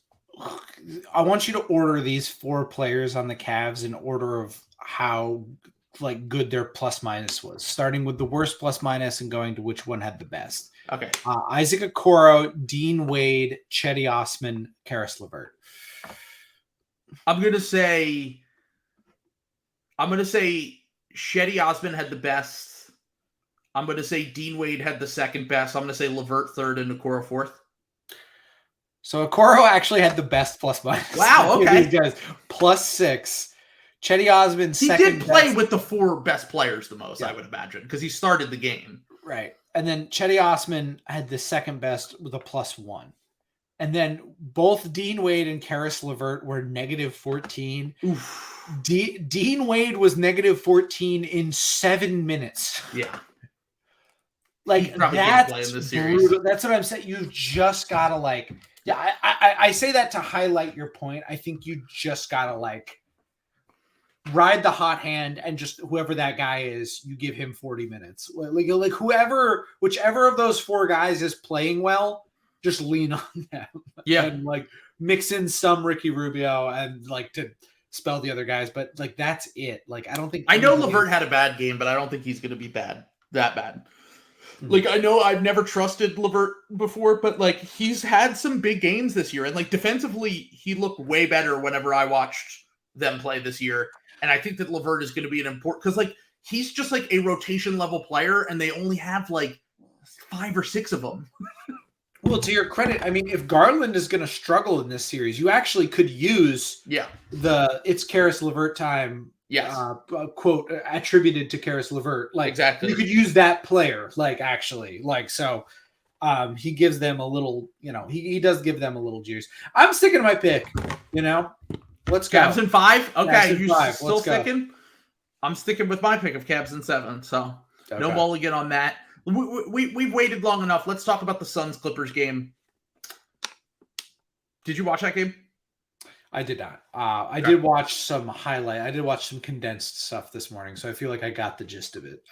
I want you to order these 4 players on the Cavs in order of how good their plus minus was, starting with the worst plus minus and going to which one had the best. Okay. Isaac Okoro, Dean Wade, Chetty Osman, Karis LeVert. I'm gonna say Chetty Osman had the best. I'm gonna say Dean Wade had the second best. I'm gonna say LeVert third and Okoro fourth. So Okoro actually had the best plus minus. Wow, okay. These guys, +6. Chetty Osman, second. He did play with the 4 best players the most, I would imagine, because he started the game. Right. And then Chetty Osman had the second best with a +1. And then both Dean Wade and Karis LeVert were -14. Dean Wade was -14 in 7 minutes. Yeah. That's brutal. That's what I'm saying. You've just got to I say that to highlight your point. I think you just got to ride the hot hand and just whoever that guy is, you give him 40 minutes. Whichever of those 4 guys is playing well, just lean on them. Yeah. And mix in some Ricky Rubio and to spell the other guys, but that's it. I know LeVert had a bad game, but I don't think he's going to be that bad. Mm-hmm. I know I've never trusted LeVert before, but he's had some big games this year, and defensively he looked way better whenever I watched them play this year. And I think that LeVert is going to be an important, because he's just a rotation level player, and they only have 5 or 6 of them. Well, to your credit, I mean, if Garland is going to struggle in this series, you actually could use it's Karis LeVert time. Yes. Quote attributed to Karis LeVert. Exactly. You could use that player. He gives them a little. He does give them a little juice. I'm sticking to my pick. Let's go. Cavs in 5. Okay, Cavs in you 5. still sticking? I'm sticking with my pick of Cavs in 7. So no mulligan on that. We've waited long enough. Let's talk about the Suns-Clippers game. Did you watch that game? I did not. I did watch some highlight. I did watch some condensed stuff this morning, so I feel like I got the gist of it.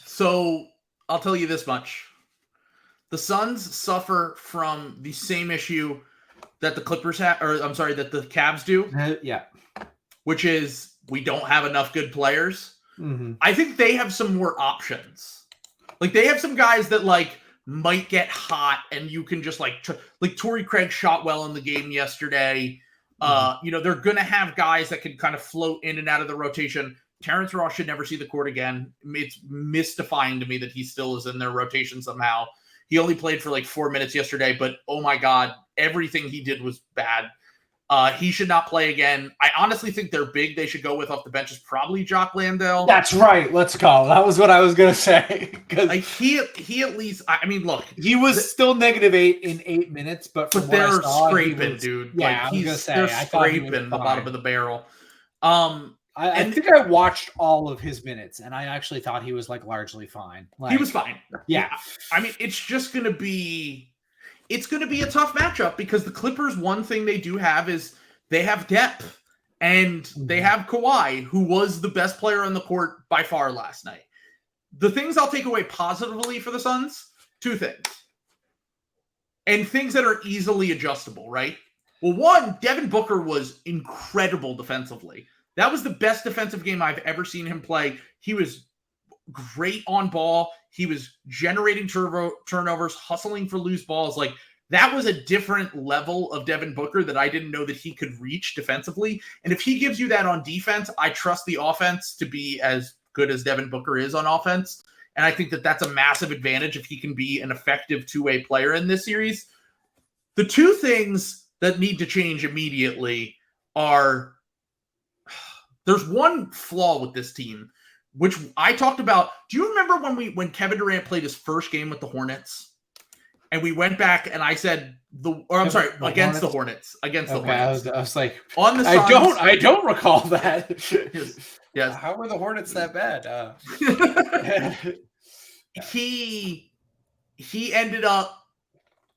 So I'll tell you this much. The Suns suffer from the same issue that the Clippers have, that the Cavs do. Yeah. Which is we don't have enough good players. Mm-hmm. I think they have some more options. They have some guys that might get hot, and you can just Torrey Craig shot well in the game yesterday. Mm-hmm. They're going to have guys that can kind of float in and out of the rotation. Terrence Ross should never see the court again. It's mystifying to me that he still is in their rotation somehow. He only played for 4 minutes yesterday, but oh my God, everything he did was bad. He should not play again. I honestly think their big they should go with off the bench is probably Jock Landale. That's right. Let's go. That was what I was going to say. Because he at least, I mean, look. He was still -8 in 8 minutes, but they're scraping, dude. Yeah, I was going to say. They're scraping the bottom of the barrel. I think I watched all of his minutes, and I actually thought he was largely fine. He was fine. Yeah. I mean, it's just going to be... It's going to be a tough matchup because the Clippers, one thing they do have is they have depth, and they have Kawhi, who was the best player on the court by far last night. The things I'll take away positively for the Suns, 2 things. And things that are easily adjustable, right? Well, one, Devin Booker was incredible defensively. That was the best defensive game I've ever seen him play. He was great on ball. He was generating turnovers, hustling for loose balls. That was a different level of Devin Booker that I didn't know that he could reach defensively. And if he gives you that on defense, I trust the offense to be as good as Devin Booker is on offense. And I think that that's a massive advantage if he can be an effective two-way player in this series. The 2 things that need to change immediately are there's one flaw with this team, which I talked about. Do you remember when Kevin Durant played his first game with the Hornets? And we went back and I said against the Hornets. Against the Hornets. I was like, on the Suns, I don't recall that. Yes. How were the Hornets that bad? He ended up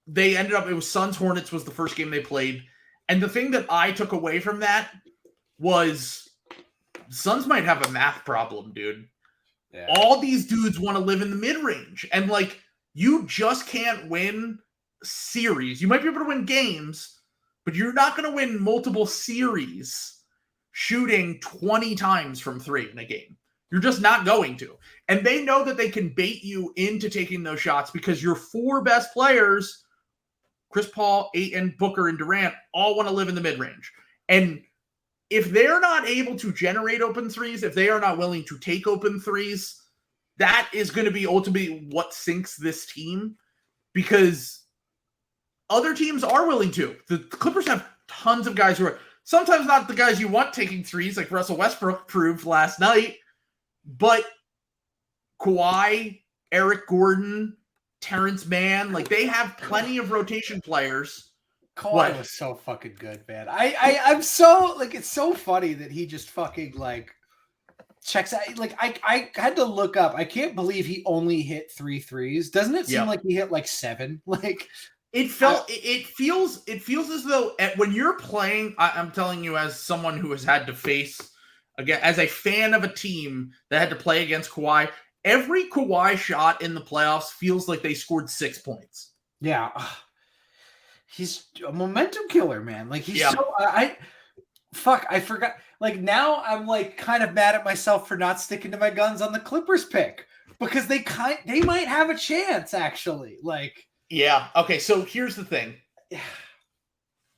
it was Suns Hornets was the first game they played. And the thing that I took away from that was Suns might have a math problem, dude. Yeah. All these dudes want to live in the mid-range. And you just can't win series. You might be able to win games, but you're not going to win multiple series shooting 20 times from 3 in a game. You're just not going to. And they know that they can bait you into taking those shots because your 4 best players, Chris Paul, Ayton, Booker, and Durant, all want to live in the mid-range. And if they're not able to generate open threes, if they are not willing to take open threes, that is going to be ultimately what sinks this team, because other teams are willing to. The Clippers have tons of guys who are sometimes not the guys you want taking threes, like Russell Westbrook proved last night, but Kawhi, Eric Gordon, Terrence Mann, like they have plenty of rotation players. Kawhi was so fucking good, man. I'm so like, it's so funny that he just fucking like checks out. Like I had to look up. I can't believe he only hit 3 threes. Doesn't it seem like he hit like 7? Like it feels as though when you're playing, I'm telling you as someone who has had to face again as a fan of a team that had to play against Kawhi, every Kawhi shot in the playoffs feels like they scored 6 points. Yeah. He's a momentum killer, man. Like he's so I forgot. Like now I'm like kind of mad at myself for not sticking to my guns on the Clippers pick because they might have a chance actually. Like okay, so here's the thing.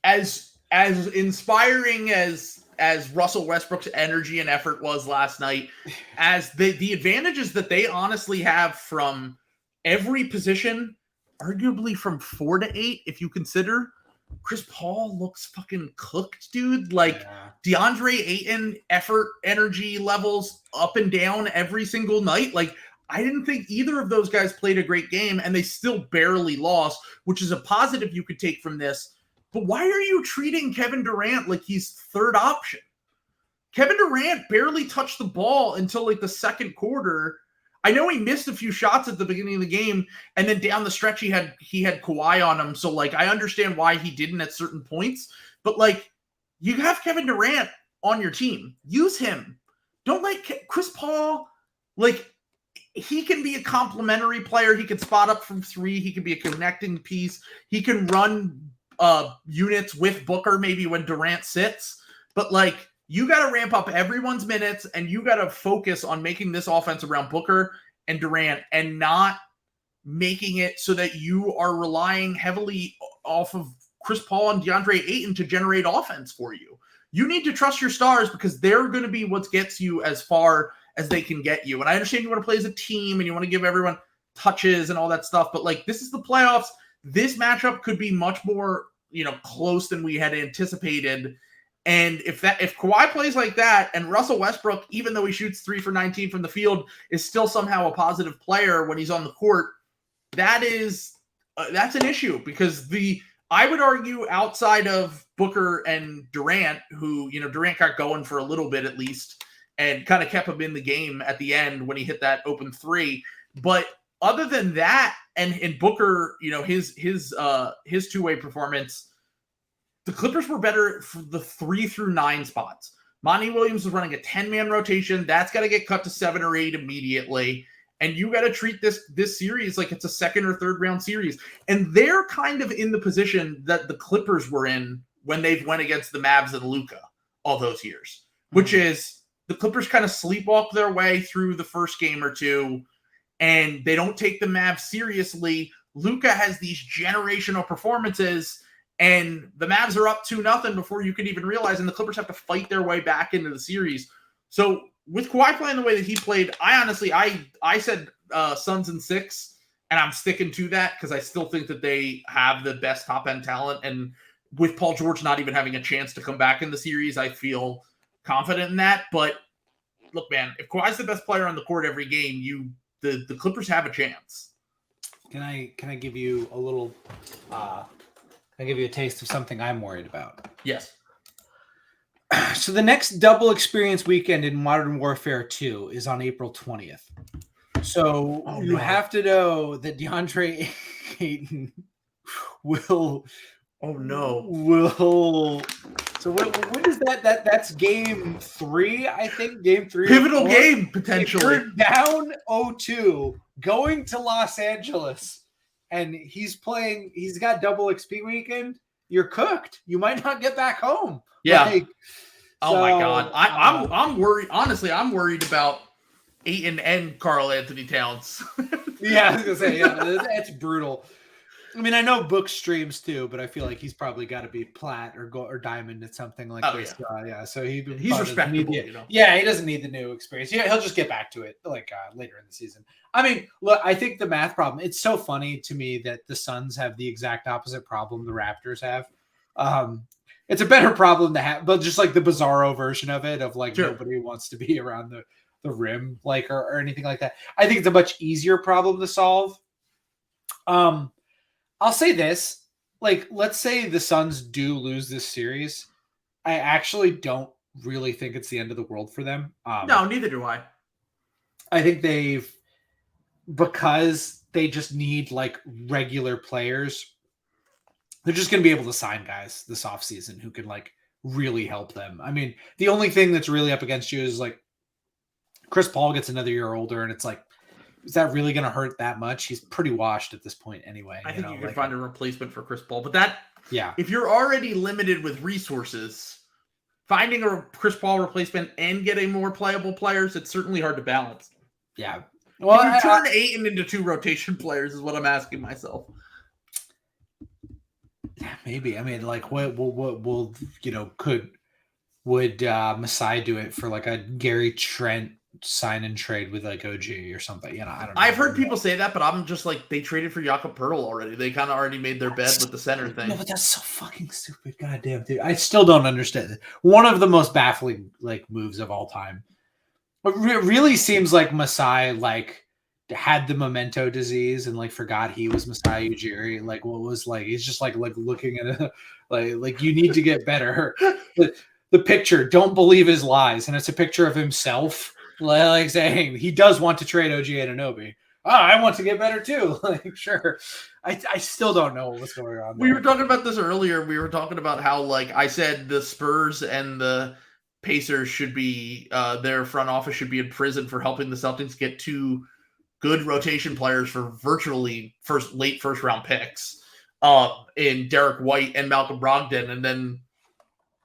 As inspiring as Russell Westbrook's energy and effort was last night, as the advantages that they honestly have from every position, arguably from 4 to 8, if you consider Chris Paul looks fucking cooked, dude. Like DeAndre Ayton effort, energy levels up and down every single night. Like I didn't think either of those guys played a great game, and they still barely lost, which is a positive you could take from this. But why are you treating Kevin Durant like he's third option? Kevin Durant barely touched the ball until like the second quarter. I know he missed a few shots at the beginning of the game, and then down the stretch he had Kawhi on him. So like I understand why he didn't at certain points, but like you have Kevin Durant on your team, use him. Don't let Chris Paul, like he can be a complementary player. He can spot up from 3. He can be a connecting piece. He can run units with Booker maybe when Durant sits, but like you got to ramp up everyone's minutes, and you got to focus on making this offense around Booker and Durant and not making it so that you are relying heavily off of Chris Paul and DeAndre Ayton to generate offense for you. You need to trust your stars because they're going to be what gets you as far as they can get you. And I understand you want to play as a team and you want to give everyone touches and all that stuff, but like this is the playoffs. This matchup could be much more, close than we had anticipated. And if Kawhi plays like that, and Russell Westbrook, even though he shoots 3 for 19 from the field, is still somehow a positive player when he's on the court, that's an issue because I would argue outside of Booker and Durant, who, Durant got going for a little bit at least and kind of kept him in the game at the end when he hit that open 3. But other than that, and in Booker, his two-way performance, the Clippers were better for the 3 through 9 spots. Monty Williams was running a 10-man rotation. That's got to get cut to 7 or 8 immediately. And you got to treat this series like it's a second or third round series. And they're kind of in the position that the Clippers were in when they've went against the Mavs and Luka all those years, which is the Clippers kind of sleepwalk their way through the first game or two, and they don't take the Mavs seriously. Luka has these generational performances, and the Mavs are up 2-0 before you can even realize, and the Clippers have to fight their way back into the series. So with Kawhi playing the way that he played, I said Suns in 6, and I'm sticking to that because I still think that they have the best top-end talent. And with Paul George not even having a chance to come back in the series, I feel confident in that. But look, man, if Kawhi's the best player on the court every game, the Clippers have a chance. Can I give you a little I'll give you a taste of something I'm worried about? Yes. So the next double experience weekend in Modern Warfare 2 is on April 20th. So you have to know that DeAndre Ayton will. Oh no! Will. So when is that? That's game 3, I think. Game 3. Pivotal game potentially. You're down 0-2, going to Los Angeles, and he's got double XP weekend, you're cooked. You might not get back home. Yeah. My God. I'm worried. Honestly, I'm worried about Ayton and Karl Anthony Towns. Yeah, I was gonna say, that's brutal. I mean, I know Book streams too, but I feel like he's probably got to be plat or gold or diamond at something like this. Yeah. So he's respectable. Yeah, he doesn't need the new experience. Yeah, he'll just get back to it later in the season. I mean, look, I think the math problem. It's so funny to me that the Suns have the exact opposite problem the Raptors have. It's a better problem to have, but just like the bizarro version of it, of like nobody wants to be around the rim, like or anything like that. I think it's a much easier problem to solve. I'll say this, like, let's say the Suns do lose this series. I actually don't really think it's the end of the world for them. No, neither do I. I think because they just need like regular players, they're just going to be able to sign guys this offseason who can like really help them. I mean, the only thing that's really up against you is like Chris Paul gets another year older, and it's like, is that really going to hurt that much? He's pretty washed at this point anyway. I think you can find a replacement for Chris Paul. But if you're already limited with resources, finding a Chris Paul replacement and getting more playable players, it's certainly hard to balance. Yeah. Well, can you turn Ayton into 2 rotation players is what I'm asking myself. Yeah, maybe. I mean, like, would Masai do it for like a Gary Trent sign and trade with like OG or something? I don't know. I've heard people say that, but I'm just like, they traded for Jakob Poeltl already. They kind of already made their bed with the center thing. No, but that's so fucking stupid. Goddamn, dude. I still don't understand it. One of the most baffling like moves of all time. It really seems like Masai like had the memento disease and like forgot he was Masai Ujiri. Like what was like he's just like looking at it like you need to get better. The picture, don't believe his lies, and it's a picture of himself like saying he does want to trade OG Anunoby. Oh, I want to get better too. Like, sure. I still don't know what's going on there. We were talking about this earlier. We were talking about how, like, I said the Spurs and the Pacers should be, their front office should be in prison for helping the Celtics get 2 good rotation players for virtually late first round picks in Derek White and Malcolm Brogdon. And then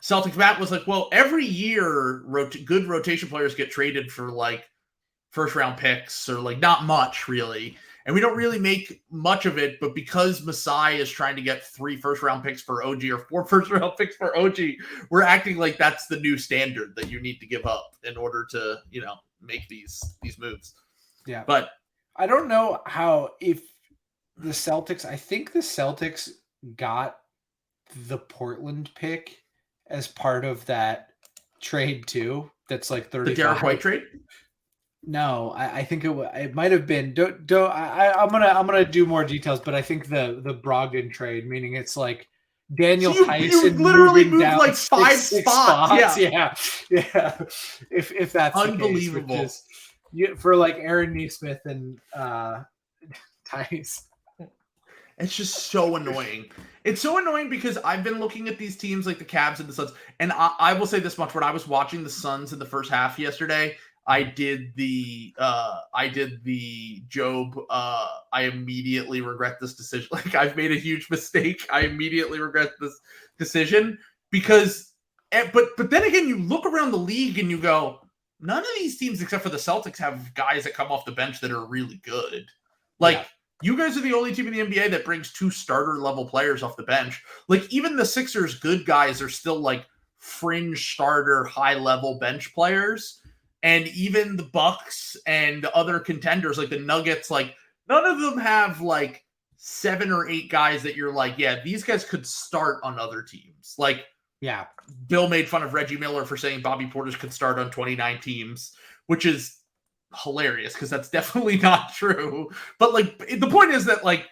Celtics Matt was like, well, every year good rotation players get traded for like first round picks or like not much really. And we don't really make much of it, but because Masai is trying to get 3 first round picks for OG or 4 first round picks for OG, we're acting like that's the new standard that you need to give up in order to, make these moves. Yeah. But I don't know if the Celtics, I think the Celtics got the Portland pick as part of that trade too. That's like 35. The Derek White trade? No, I think it might have been. I'm gonna do more details, but I think the Brogdon trade, meaning it's like Daniel Tyson you literally moved down like 5 spots. Yeah. If that's unbelievable. The case, for like Aaron Nesmith and Tice. It's just so annoying. It's so annoying because I've been looking at these teams like the Cavs and the Suns, and I will say this much: when I was watching the Suns in the first half yesterday, I did the Job. I immediately regret this decision. Like, I've made a huge mistake. I immediately regret this decision because, but then again, you look around the league and you go, none of these teams except for the Celtics have guys that come off the bench that are really good. Like, you guys are the only team in the NBA that brings 2 starter level players off the bench. Like, even the Sixers good guys are still like fringe starter, high level bench players. And even the Bucks and other contenders like the Nuggets, like none of them have like 7 or 8 guys that you're like, yeah, these guys could start on other teams. Like, yeah, Bill made fun of Reggie Miller for saying Bobby Portis could start on 29 teams, which is hilarious because that's definitely not true. But like, the point is that like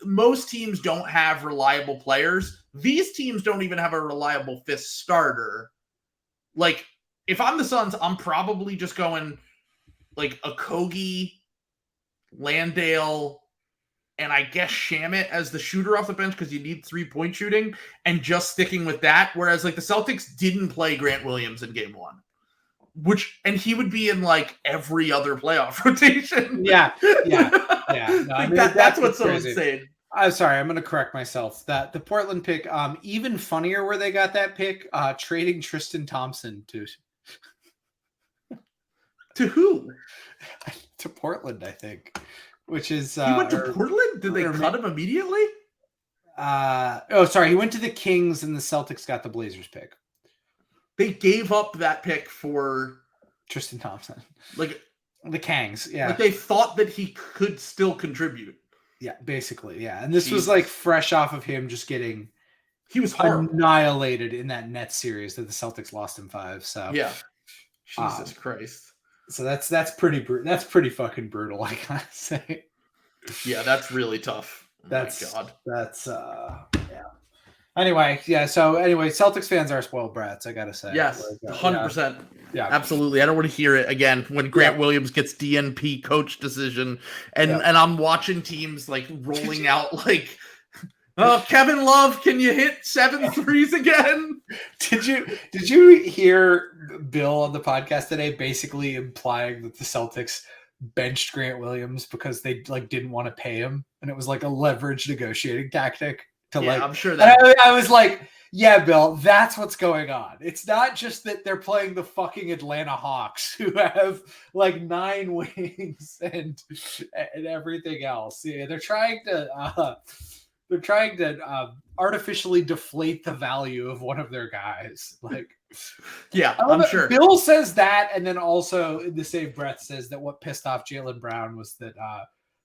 most teams don't have reliable players. These teams don't even have a reliable 5th starter. Like, if I'm the Suns, I'm probably just going like Okogie, Landale, and I guess Shamet as the shooter off the bench because you need 3-point shooting and just sticking with that. Whereas like the Celtics didn't play Grant Williams in game 1, and he would be in like every other playoff rotation. Yeah. Yeah, no, I mean, that's what's so crazy. insane. I'm sorry, I'm going to correct myself. That the Portland pick, even funnier where they got that pick, trading Tristan Thompson to who? To Portland, I think. Which is he went to Portland? Did they cut him immediately? Sorry, he went to the Kings and the Celtics got the Blazers pick. They gave up that pick for Tristan Thompson. Like the Kangs, yeah. Like they thought that he could still contribute. Yeah, basically, yeah. And this was like fresh off of him just getting he was horrible. Annihilated in that Nets series that the Celtics lost in 5. So yeah. Jesus Christ. So that's pretty fucking brutal, I gotta say. Yeah, that's really tough. My God. That's yeah. Anyway, Celtics fans are spoiled brats, I gotta say. Yes, 100%. Yeah, absolutely. I don't want to hear it again when Grant Williams gets DNP coach decision, and I'm watching teams like rolling out like, oh, Kevin Love, can you hit 7 threes again? Did you hear Bill on the podcast today basically implying that the Celtics benched Grant Williams because they like didn't want to pay him, and it was like a leverage negotiating tactic? I'm sure that I was like, yeah, Bill, that's what's going on. It's not just that they're playing the fucking Atlanta Hawks who have like 9 wings and everything else. Yeah, they're trying to artificially deflate the value of one of their guys. Like, yeah, I'm sure. Bill says that, and then also in the same breath says that what pissed off Jaylen Brown was that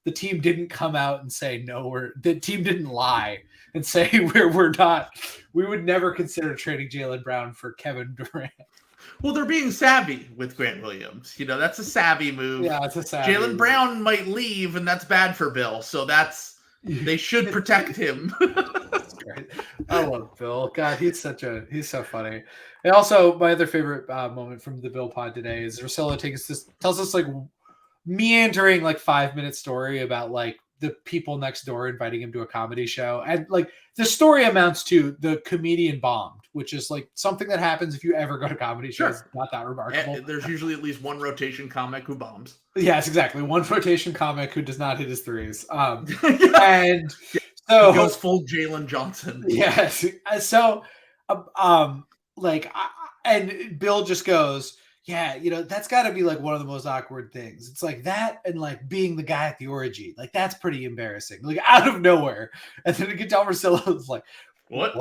the team didn't come out and say no, or the team didn't lie and say we would never consider trading Jaylen Brown for Kevin Durant. Well, they're being savvy with Grant Williams. You know, that's a savvy move. Yeah, it's a savvy Jaylen Brown might leave, and that's bad for Bill. So they should protect him. That's great. I love Bill. God, he's so funny. And also, my other favorite moment from the Bill pod today is Russillo tells us like meandering like 5-minute story about like the people next door inviting him to a comedy show, and like the story amounts to the comedian bombed, which is like something that happens if you ever go to comedy shows. Sure. Not that remarkable. And there's usually at least one rotation comic who bombs. Yes, exactly. One rotation comic who does not hit his threes. And so he goes full Jalen Johnson. Yes. So and Bill just goes, yeah, you know, that's got to be like one of the most awkward things. It's like that and like being the guy at the orgy. Like, that's pretty embarrassing. Like, out of nowhere. And then Guitar Marcelo was like, what?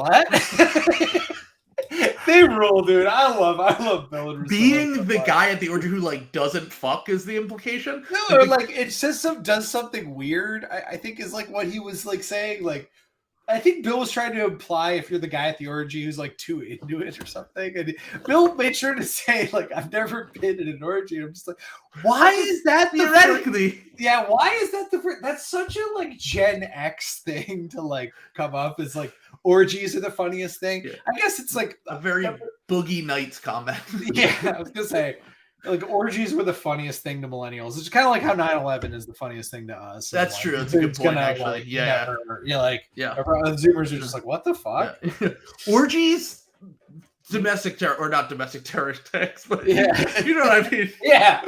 They rule, dude. I love Bill and Russillo. Being the guy at the orgy who like doesn't fuck is the implication. No, or like it says does something weird. I think is like what he was like saying. Like, I think Bill was trying to imply if you're the guy at the orgy who's like too into it or something. And Bill made sure to say like, I've never been in an orgy. I'm just like, why is that theoretically? Why is that that's such a like Gen X thing to like come up as like orgies are the funniest thing. Yeah. I guess it's like a very Boogie Nights comment. Yeah, I was gonna say. Like, orgies were the funniest thing to millennials. It's kind of like how 9/11 is the funniest thing to us. That's true. That's a good point, actually. Like, yeah. Zoomers are just like, what the fuck? Yeah. Orgies, domestic terror, or not domestic terrorists, but you know what I mean? Yeah.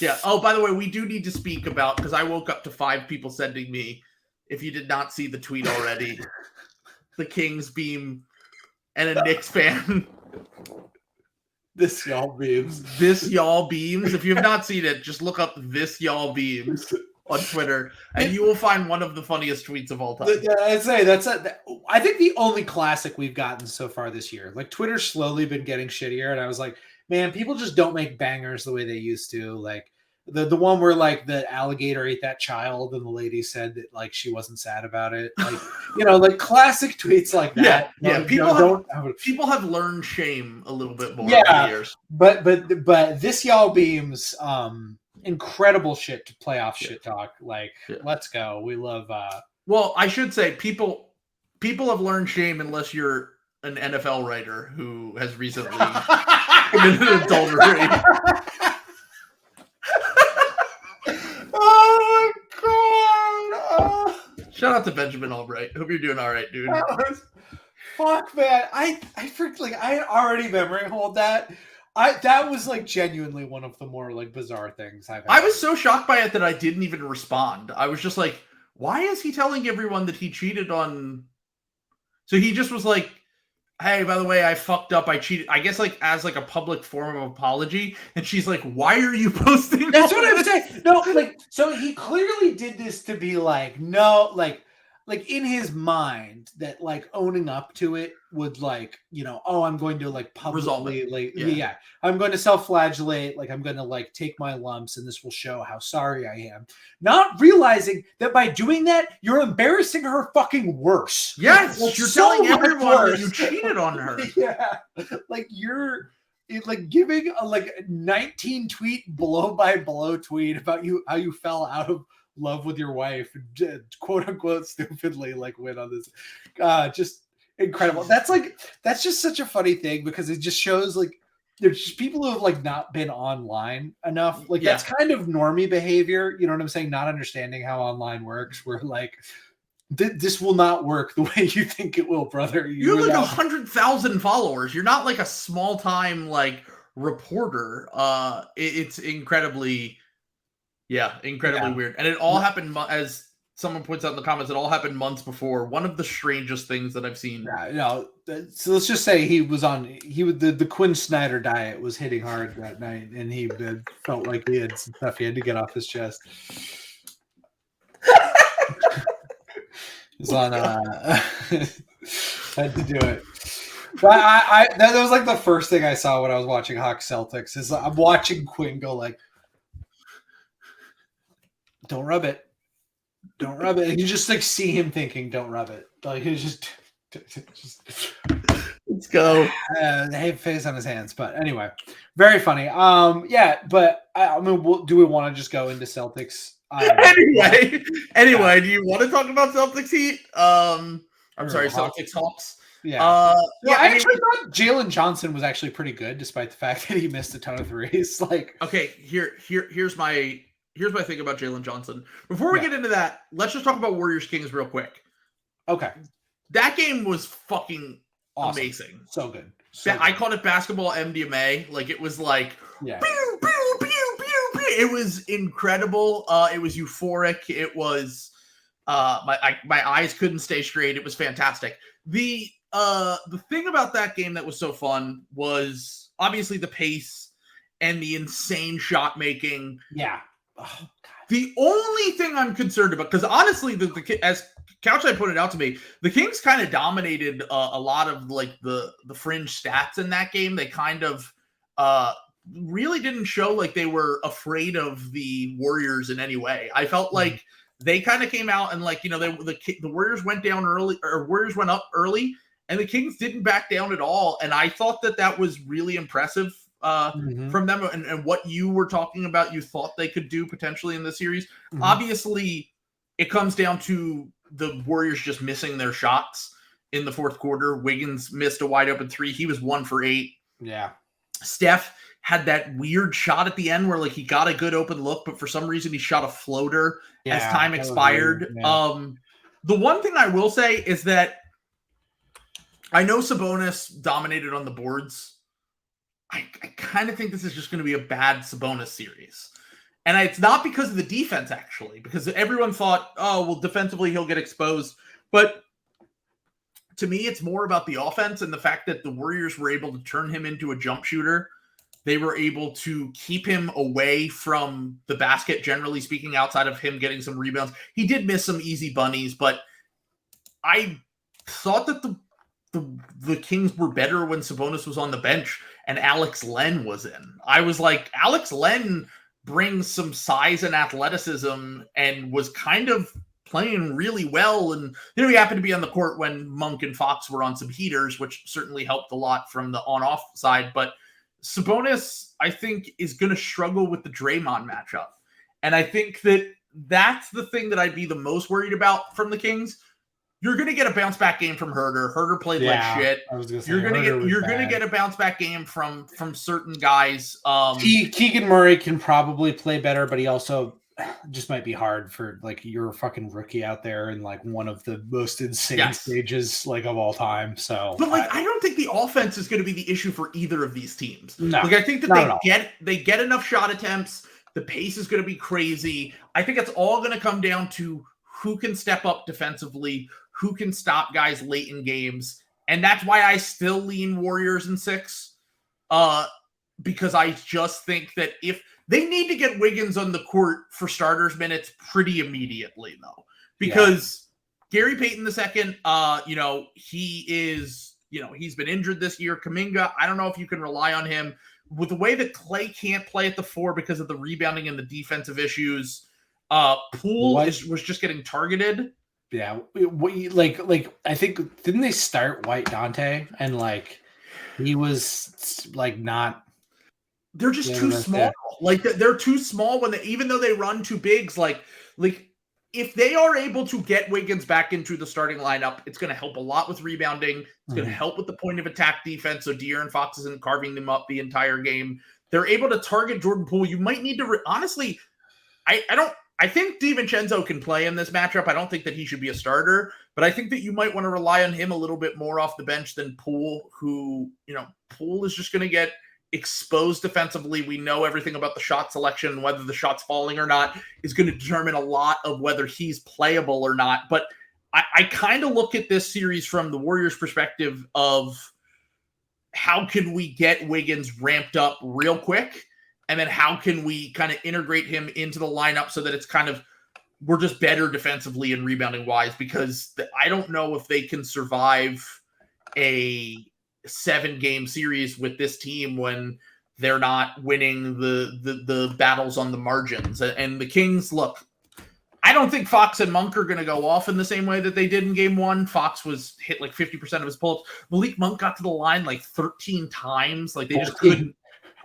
Yeah. Oh, by the way, we do need to speak about, because I woke up to 5 people sending me, if you did not see the tweet already, the Kings beam and a Knicks fan. This y'all beams. This y'all beams. If you have not seen it, just look up this y'all beams on Twitter, and you will find one of the funniest tweets of all time. I'd say I think the only classic we've gotten so far this year. Like, Twitter's slowly been getting shittier, and I was like, man, people just don't make bangers the way they used to. Like the one where like the alligator ate that child, and the lady said that like she wasn't sad about it. Like, you know, like classic tweets like that. Yeah. People have learned shame a little bit more over the years. But this y'all beams, incredible shit to playoff shit talk. Like, let's go. We love. Well, I should say people have learned shame unless you're an NFL writer who has recently committed adultery. Oh my god! Shout out to Benjamin Albright. Hope you're doing all right, dude. Fuck, man. I freaked like I had already memory hold that. That was like genuinely one of the more like bizarre things I've had. I was so shocked by it that I didn't even respond. I was just like, why is he telling everyone that he cheated on? So he just was like, hey, by the way, I fucked up. I cheated. I guess like as like a public form of apology. And she's like, why are you posting? That's what I'm saying. No, like, so he clearly did this to be like, no, like in his mind that like owning up to it would like, you know, oh, I'm going to like publicly, like, yeah, I'm going to self-flagellate. Like, I'm going to like take my lumps and this will show how sorry I am. Not realizing that by doing that, you're embarrassing her fucking worse. Yes, like, you're so telling everyone worse. that you cheated on her. Yeah, like you're like giving a like 19 tweet blow by blow tweet about how you fell out of love with your wife, quote unquote stupidly, like went on this just incredible. That's just such a funny thing because it just shows like there's just people who have like not been online enough. Like that's kind of normie behavior, you know what I'm saying? Not understanding how online works. Where like this will not work the way you think it will, brother. You're like 100,000 followers. You're not like a small time like reporter. It's incredibly weird. And it all happened, as someone points out in the comments, it all happened months before. One of the strangest things that I've seen. Yeah, no. So let's just say the Quinn Snyder diet was hitting hard that night, and he felt like he had some stuff he had to get off his chest. He's on. Had to do it. But that was like the first thing I saw when I was watching Hawks Celtics. Is I'm watching Quinn go like, don't rub it. Don't rub it. And you just like see him thinking, don't rub it. Like he's just let's go. Hey, face on his hands. But anyway, very funny. Yeah, but I mean, do we want to just go into Celtics? Anyway, do you want to talk about Celtics Heat? I'm sorry, Celtics Hawks. Yeah. I actually thought Jalen Johnson was actually pretty good, despite the fact that he missed a ton of threes. Like, okay, here's my thing about Jalen Johnson. Before we get into that, let's just talk about Warriors Kings real quick. Okay. That game was fucking awesome. Amazing. So good. I called it basketball MDMA. Like, it was like, pew, pew, pew, pew, pew. It was incredible. It was euphoric. It was, my eyes couldn't stay straight. It was fantastic. The thing about that game that was so fun was obviously the pace and the insane shot making. Yeah. Oh, God. The only thing I'm concerned about, because honestly, as Couchside pointed out to me, the Kings kind of dominated a lot of like the fringe stats in that game. They kind of really didn't show like they were afraid of the Warriors in any way. I felt like they kind of came out and like, you know, the Warriors went down early, or Warriors went up early, and the Kings didn't back down at all. And I thought that was really impressive from them, and what you were talking about, you thought they could do potentially in the series. Obviously, it comes down to the Warriors just missing their shots in the fourth quarter. Wiggins missed a wide open 3. He was 1 for 8. Yeah. Steph had that weird shot at the end where like he got a good open look, but for some reason he shot a floater as time expired. The one thing I will say is that I know Sabonis dominated on the boards. I kind of think this is just going to be a bad Sabonis series. And it's not because of the defense, actually, because everyone thought, oh, well, defensively he'll get exposed. But to me, it's more about the offense and the fact that the Warriors were able to turn him into a jump shooter. They were able to keep him away from the basket, generally speaking, outside of him getting some rebounds. He did miss some easy bunnies, but I thought that the Kings were better when Sabonis was on the bench and Alex Len was in. I was like, Alex Len brings some size and athleticism and was kind of playing really well. And you know, he happened to be on the court when Monk and Fox were on some heaters, which certainly helped a lot from the on-off side. But Sabonis, I think, is going to struggle with the Draymond matchup. And I think that's the thing that I'd be the most worried about from the Kings. You're going to get a bounce back game from Herter. Herter played like shit. You're going to get a bounce back game from certain guys. Keegan Murray can probably play better, but he also just might be hard for like you're a fucking rookie out there in like one of the most insane stages like of all time. So, but like I don't think the offense is going to be the issue for either of these teams. No, like I think that they get enough shot attempts. The pace is going to be crazy. I think it's all going to come down to who can step up defensively, who can stop guys late in games, and that's why I still lean Warriors in 6. Because I just think that if they need to get Wiggins on the court for starters minutes pretty immediately, though, because Gary Payton II, he is, he's been injured this year. Kuminga, I don't know if you can rely on him with the way that Clay can't play at the 4 because of the rebounding and the defensive issues. Poole was just getting targeted. Yeah, like I think didn't they start White Dante and like he was like not. They're just too small. Like they're too small even though they run two bigs. Like if they are able to get Wiggins back into the starting lineup, it's going to help a lot with rebounding. It's going to help with the point of attack defense. So De'Aaron Fox isn't carving them up the entire game. They're able to target Jordan Poole. You might need to honestly. I think DiVincenzo can play in this matchup. I don't think that he should be a starter, but I think that you might want to rely on him a little bit more off the bench than Poole, who, Poole is just going to get exposed defensively. We know everything about the shot selection, whether the shot's falling or not is going to determine a lot of whether he's playable or not. But I kind of look at this series from the Warriors' perspective of how can we get Wiggins ramped up real quick? And then how can we kind of integrate him into the lineup so that it's kind of, we're just better defensively and rebounding wise, because I don't know if they can survive a 7-game series with this team when they're not winning the battles on the margins. And the Kings, look, I don't think Fox and Monk are going to go off in the same way that they did in game 1. Fox was hit like 50% of his pull-ups. Malik Monk got to the line like 13 times. Like they just couldn't.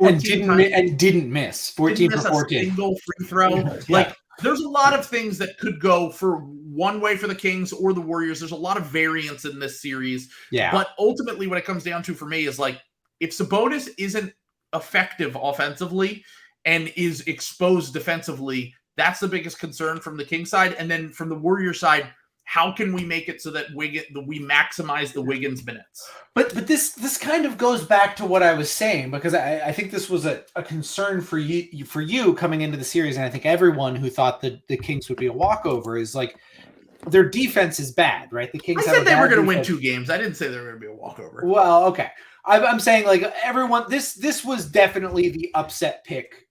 And didn't miss 14 for 14. A single free throw. Yeah. Like there's a lot of things that could go for one way for the Kings or the Warriors. There's a lot of variance in this series. Yeah. But ultimately what it comes down to for me is like if Sabonis isn't effective offensively and is exposed defensively, that's the biggest concern from the Kings side. And then from the Warriors side, how can we make it so that we maximize the Wiggins minutes? But this kind of goes back to what I was saying, because I think this was a concern for you coming into the series, and I think everyone who thought that the Kings would be a walkover is like their defense is bad, right? The Kings. I said they were going to win 2 games. I didn't say they were going to be a walkover. Well, okay. I'm saying like everyone. This was definitely the upset pick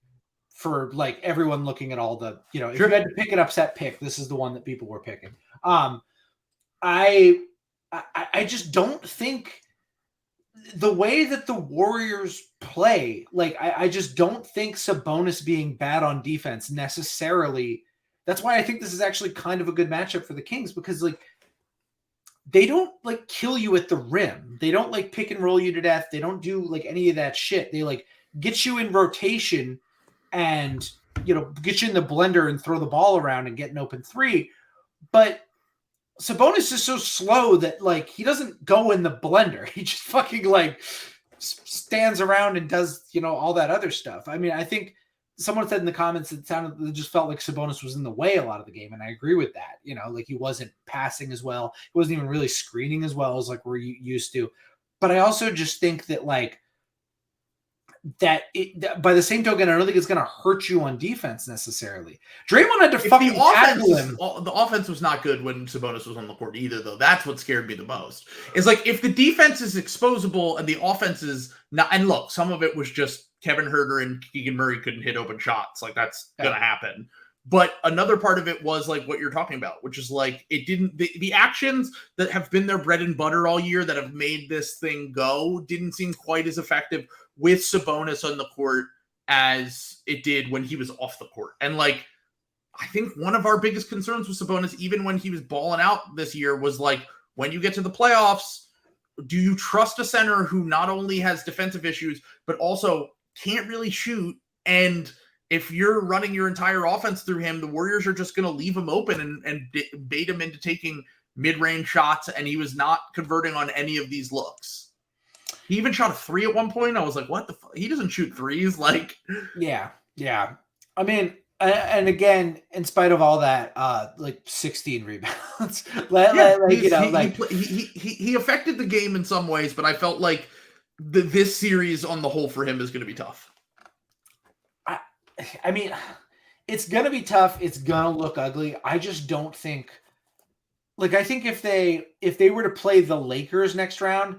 for like everyone looking at all the if you had to pick an upset pick, this is the one that people were picking. I just don't think the way that the Warriors play, like I just don't think Sabonis being bad on defense necessarily. That's why I think this is actually kind of a good matchup for the Kings, because like they don't like kill you at the rim. They don't like pick and roll you to death. They don't do like any of that shit. They like get you in rotation and get you in the blender and throw the ball around and get an open 3. But Sabonis is so slow that like he doesn't go in the blender. He just fucking like stands around and does all that other stuff. I mean, I think someone said in the comments it just felt like Sabonis was in the way a lot of the game, and I agree with that. Like he wasn't passing as well. He wasn't even really screening as well as like we're used to. But I also just think that like that by the same token, I don't think it's going to hurt you on defense necessarily. Draymond had to fucking tackle him. The offense was not good when Sabonis was on the court either, though. That's what scared me the most. Is like if the defense is exposable and the offense is not. And look, some of it was just Kevin Huerter and Keegan Murray couldn't hit open shots. Like that's going to happen. But another part of it was like what you're talking about, which is like it didn't the actions that have been their bread and butter all year that have made this thing go didn't seem quite as effective with Sabonis on the court as it did when he was off the court. And like I think one of our biggest concerns with Sabonis, even when he was balling out this year, was like when you get to the playoffs, do you trust a center who not only has defensive issues but also can't really shoot? And if you're running your entire offense through him, the Warriors are just going to leave him open and bait him into taking mid-range shots, and he was not converting on any of these looks. He even shot a 3 at one point. I was like, what the fuck? He doesn't shoot threes. Like, yeah. I mean, And again, in spite of all that, like 16 rebounds. He affected the game in some ways, but I felt like this series on the whole for him is going to be tough. I mean, it's going to be tough. It's going to look ugly. I just don't think. Like, I think if they were to play the Lakers next round,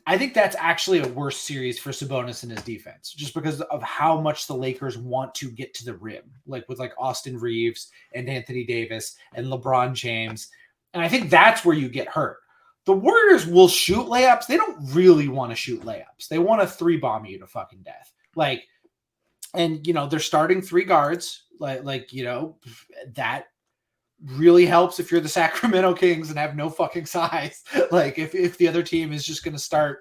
I think that's actually a worse series for Sabonis and his defense, just because of how much the Lakers want to get to the rim, like with like Austin Reeves and Anthony Davis and LeBron James. And I think that's where you get hurt. The Warriors will shoot layups. They don't really want to shoot layups. They want to 3-bomb you to fucking death. Like, and they're starting 3 guards, that really helps if you're the Sacramento Kings and have no fucking size. Like if the other team is just going to start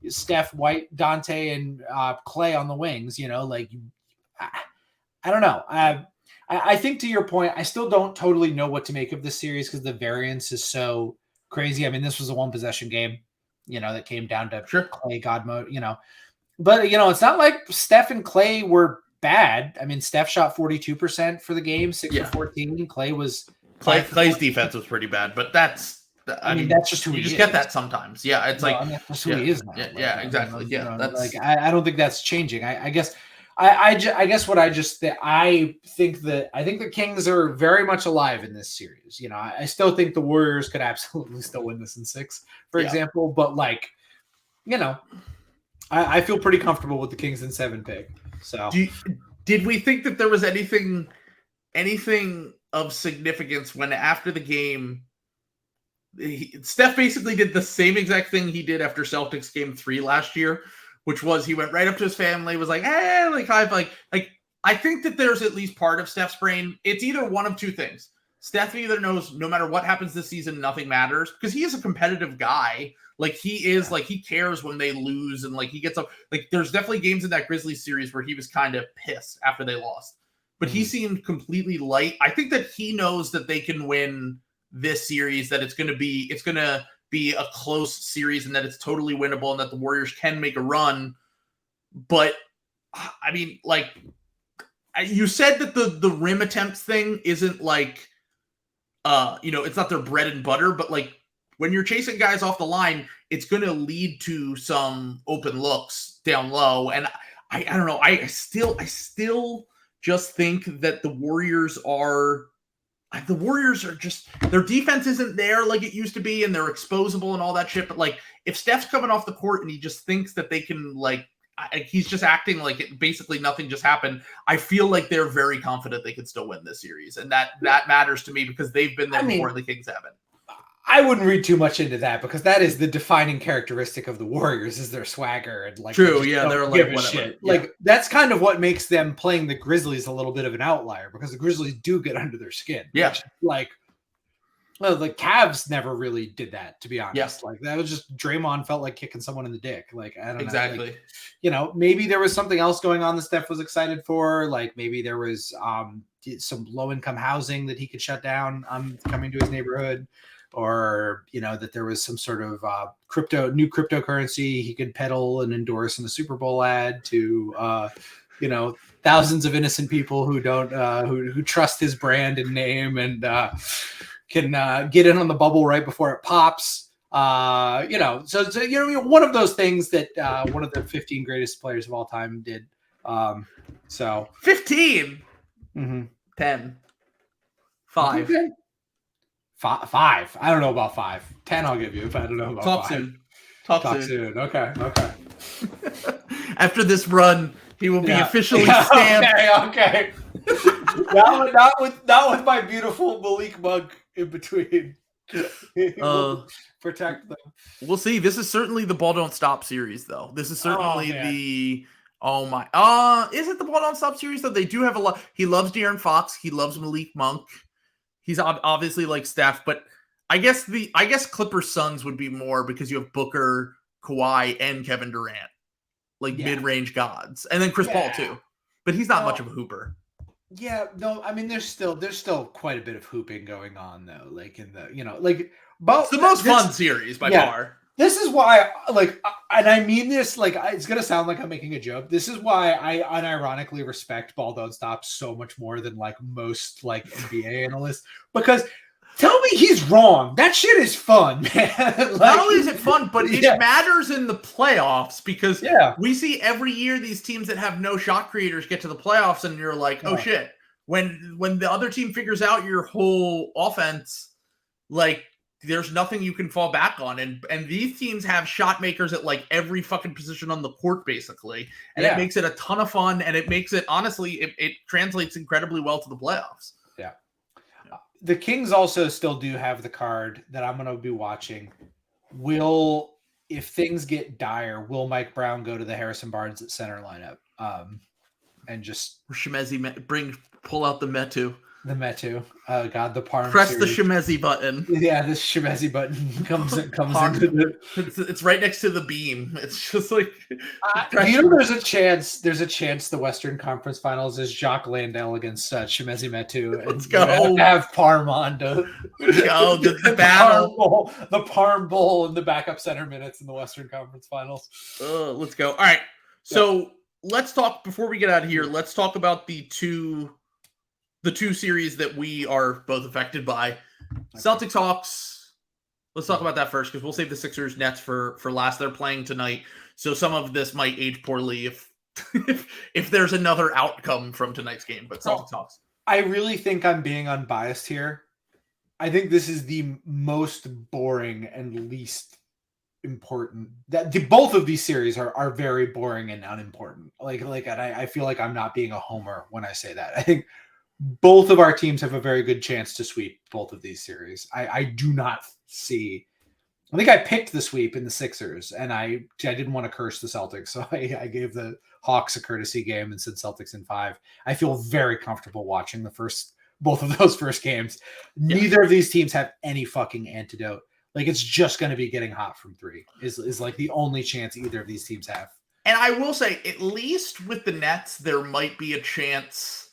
Steph, White, Dante, and Clay on the wings, I don't know. I think to your point, I still don't totally know what to make of this series because the variance is so crazy. I mean, this was a 1-possession game, that came down to Clay God mode, but it's not like Steph and Clay were bad. I mean, Steph shot 42% for the game, 6 for 14. Clay's defense was pretty bad, but that's just who you he just is. Get that sometimes. Yeah, it's that's who he is now. Exactly. That's like I don't think that's changing. I guess I think the Kings are very much alive in this series. I still think the Warriors could absolutely still win this in 6, for example, but I feel pretty comfortable with the Kings in 7 pick. So did we think that there was anything of significance when after the game, Steph basically did the same exact thing he did after Celtics game 3 last year, which was he went right up to his family, was like, hey, I think that there's at least part of Steph's brain. It's either one of 2 things. Steph either knows no matter what happens this season, nothing matters because he is a competitive guy. Like he is he cares when they lose and he gets up. Like there's definitely games in that Grizzlies series where he was kind of pissed after they lost. But he seemed completely light. I think that he knows that they can win this series, that it's going to be a close series and that it's totally winnable and that the Warriors can make a run. But I mean, you said that the rim attempts thing isn't it's not their bread and butter, but when you're chasing guys off the line, it's going to lead to some open looks down low. And I don't know. I still just think that the Warriors are just, their defense isn't there like it used to be, and they're exposable and all that shit. But if Steph's coming off the court and he just thinks that they can he's just acting like it, basically nothing just happened, I feel like they're very confident they can still win this series. And that matters to me because they've been there before the Kings haven't. I wouldn't read too much into that because that is the defining characteristic of the Warriors is their swagger and true, they're whatever. Shit. Yeah. That's kind of what makes them playing the Grizzlies a little bit of an outlier because the Grizzlies do get under their skin. Yeah, the Cavs never really did that, to be honest. Yeah. That was just Draymond felt like kicking someone in the dick. I don't know. Exactly. Maybe there was something else going on that Steph was excited for. Maybe there was some low-income housing that he could shut down coming to his neighborhood. Or that there was some sort of new cryptocurrency he could peddle and endorse in a Super Bowl ad to thousands of innocent people who don't who trust his brand and name and can get in on the bubble right before it pops. So one of those things that one of the 15 greatest players of all time did. 15, 10, 5. Okay. 5. I don't know about 5. 10 I'll give you if I don't know about Talk 5. soon. Talk soon. Okay. After this run, he will be officially stamped. Okay. not with my beautiful Malik Monk in between. Protect them. We'll see. This is certainly the ball don't stop series, though. This is certainly is it the ball don't stop series though? They do have a lot. He loves De'Aaron Fox. He loves Malik Monk. He's obviously like Steph, but I guess Clippers Suns would be more because you have Booker, Kawhi, and Kevin Durant, mid-range gods, and then Chris Paul too. But he's not much of a hooper. Yeah, no, I mean there's still quite a bit of hooping going on though. It's the most fun series by far. This is why, like, and I mean this, like, it's gonna sound like I'm making a joke. This is why I unironically respect Ball Don't Stop so much more than like most like NBA analysts, because tell me he's wrong. That shit is fun, man. Like, not only is it fun, but it matters in the playoffs because we see every year these teams that have no shot creators get to the playoffs, and you're like, oh shit. When the other team figures out your whole offense, like, there's nothing you can fall back on. And these teams have shot makers at like every fucking position on the court, basically. And it makes it a ton of fun. And it makes it, honestly, it translates incredibly well to the playoffs. Yeah. The Kings also still do have the card that I'm going to be watching. If things get dire, will Mike Brown go to the Harrison Barnes at center lineup? And just Shemezi, pull out the Metu. The Metu. God, the Parm. Press series. The Shemezi button. Yeah, this Shemezi button comes into the. It's right next to the beam. It's just like. There's a chance the Western Conference Finals is Jacques Landale against Shemezi Metu. Let's go. Have Parm on to. Let's go. The battle. The Parm Bowl in the backup center minutes in the Western Conference Finals. Let's go. All right. So let's talk, before we get out of here, let's talk about the two series that we are both affected by. Celtics-Hawks. Let's talk about that first, because we'll save the Sixers-Nets for last. They're playing tonight, so some of this might age poorly if there's another outcome from tonight's game. But Celtics-Hawks. I really think I'm being unbiased here. I think this is the most boring and least important. Both of these series are very boring and unimportant. And I feel like I'm not being a homer when I say that. I think both of our teams have a very good chance to sweep both of these series. I do not see. I think I picked the sweep in the Sixers, and I didn't want to curse the Celtics, so I gave the Hawks a courtesy game and said Celtics in 5. I feel very comfortable watching both of those first games. Yeah. Neither of these teams have any fucking antidote. Like, it's just going to be getting hot from 3 is like the only chance either of these teams have. And I will say, at least with the Nets, there might be a chance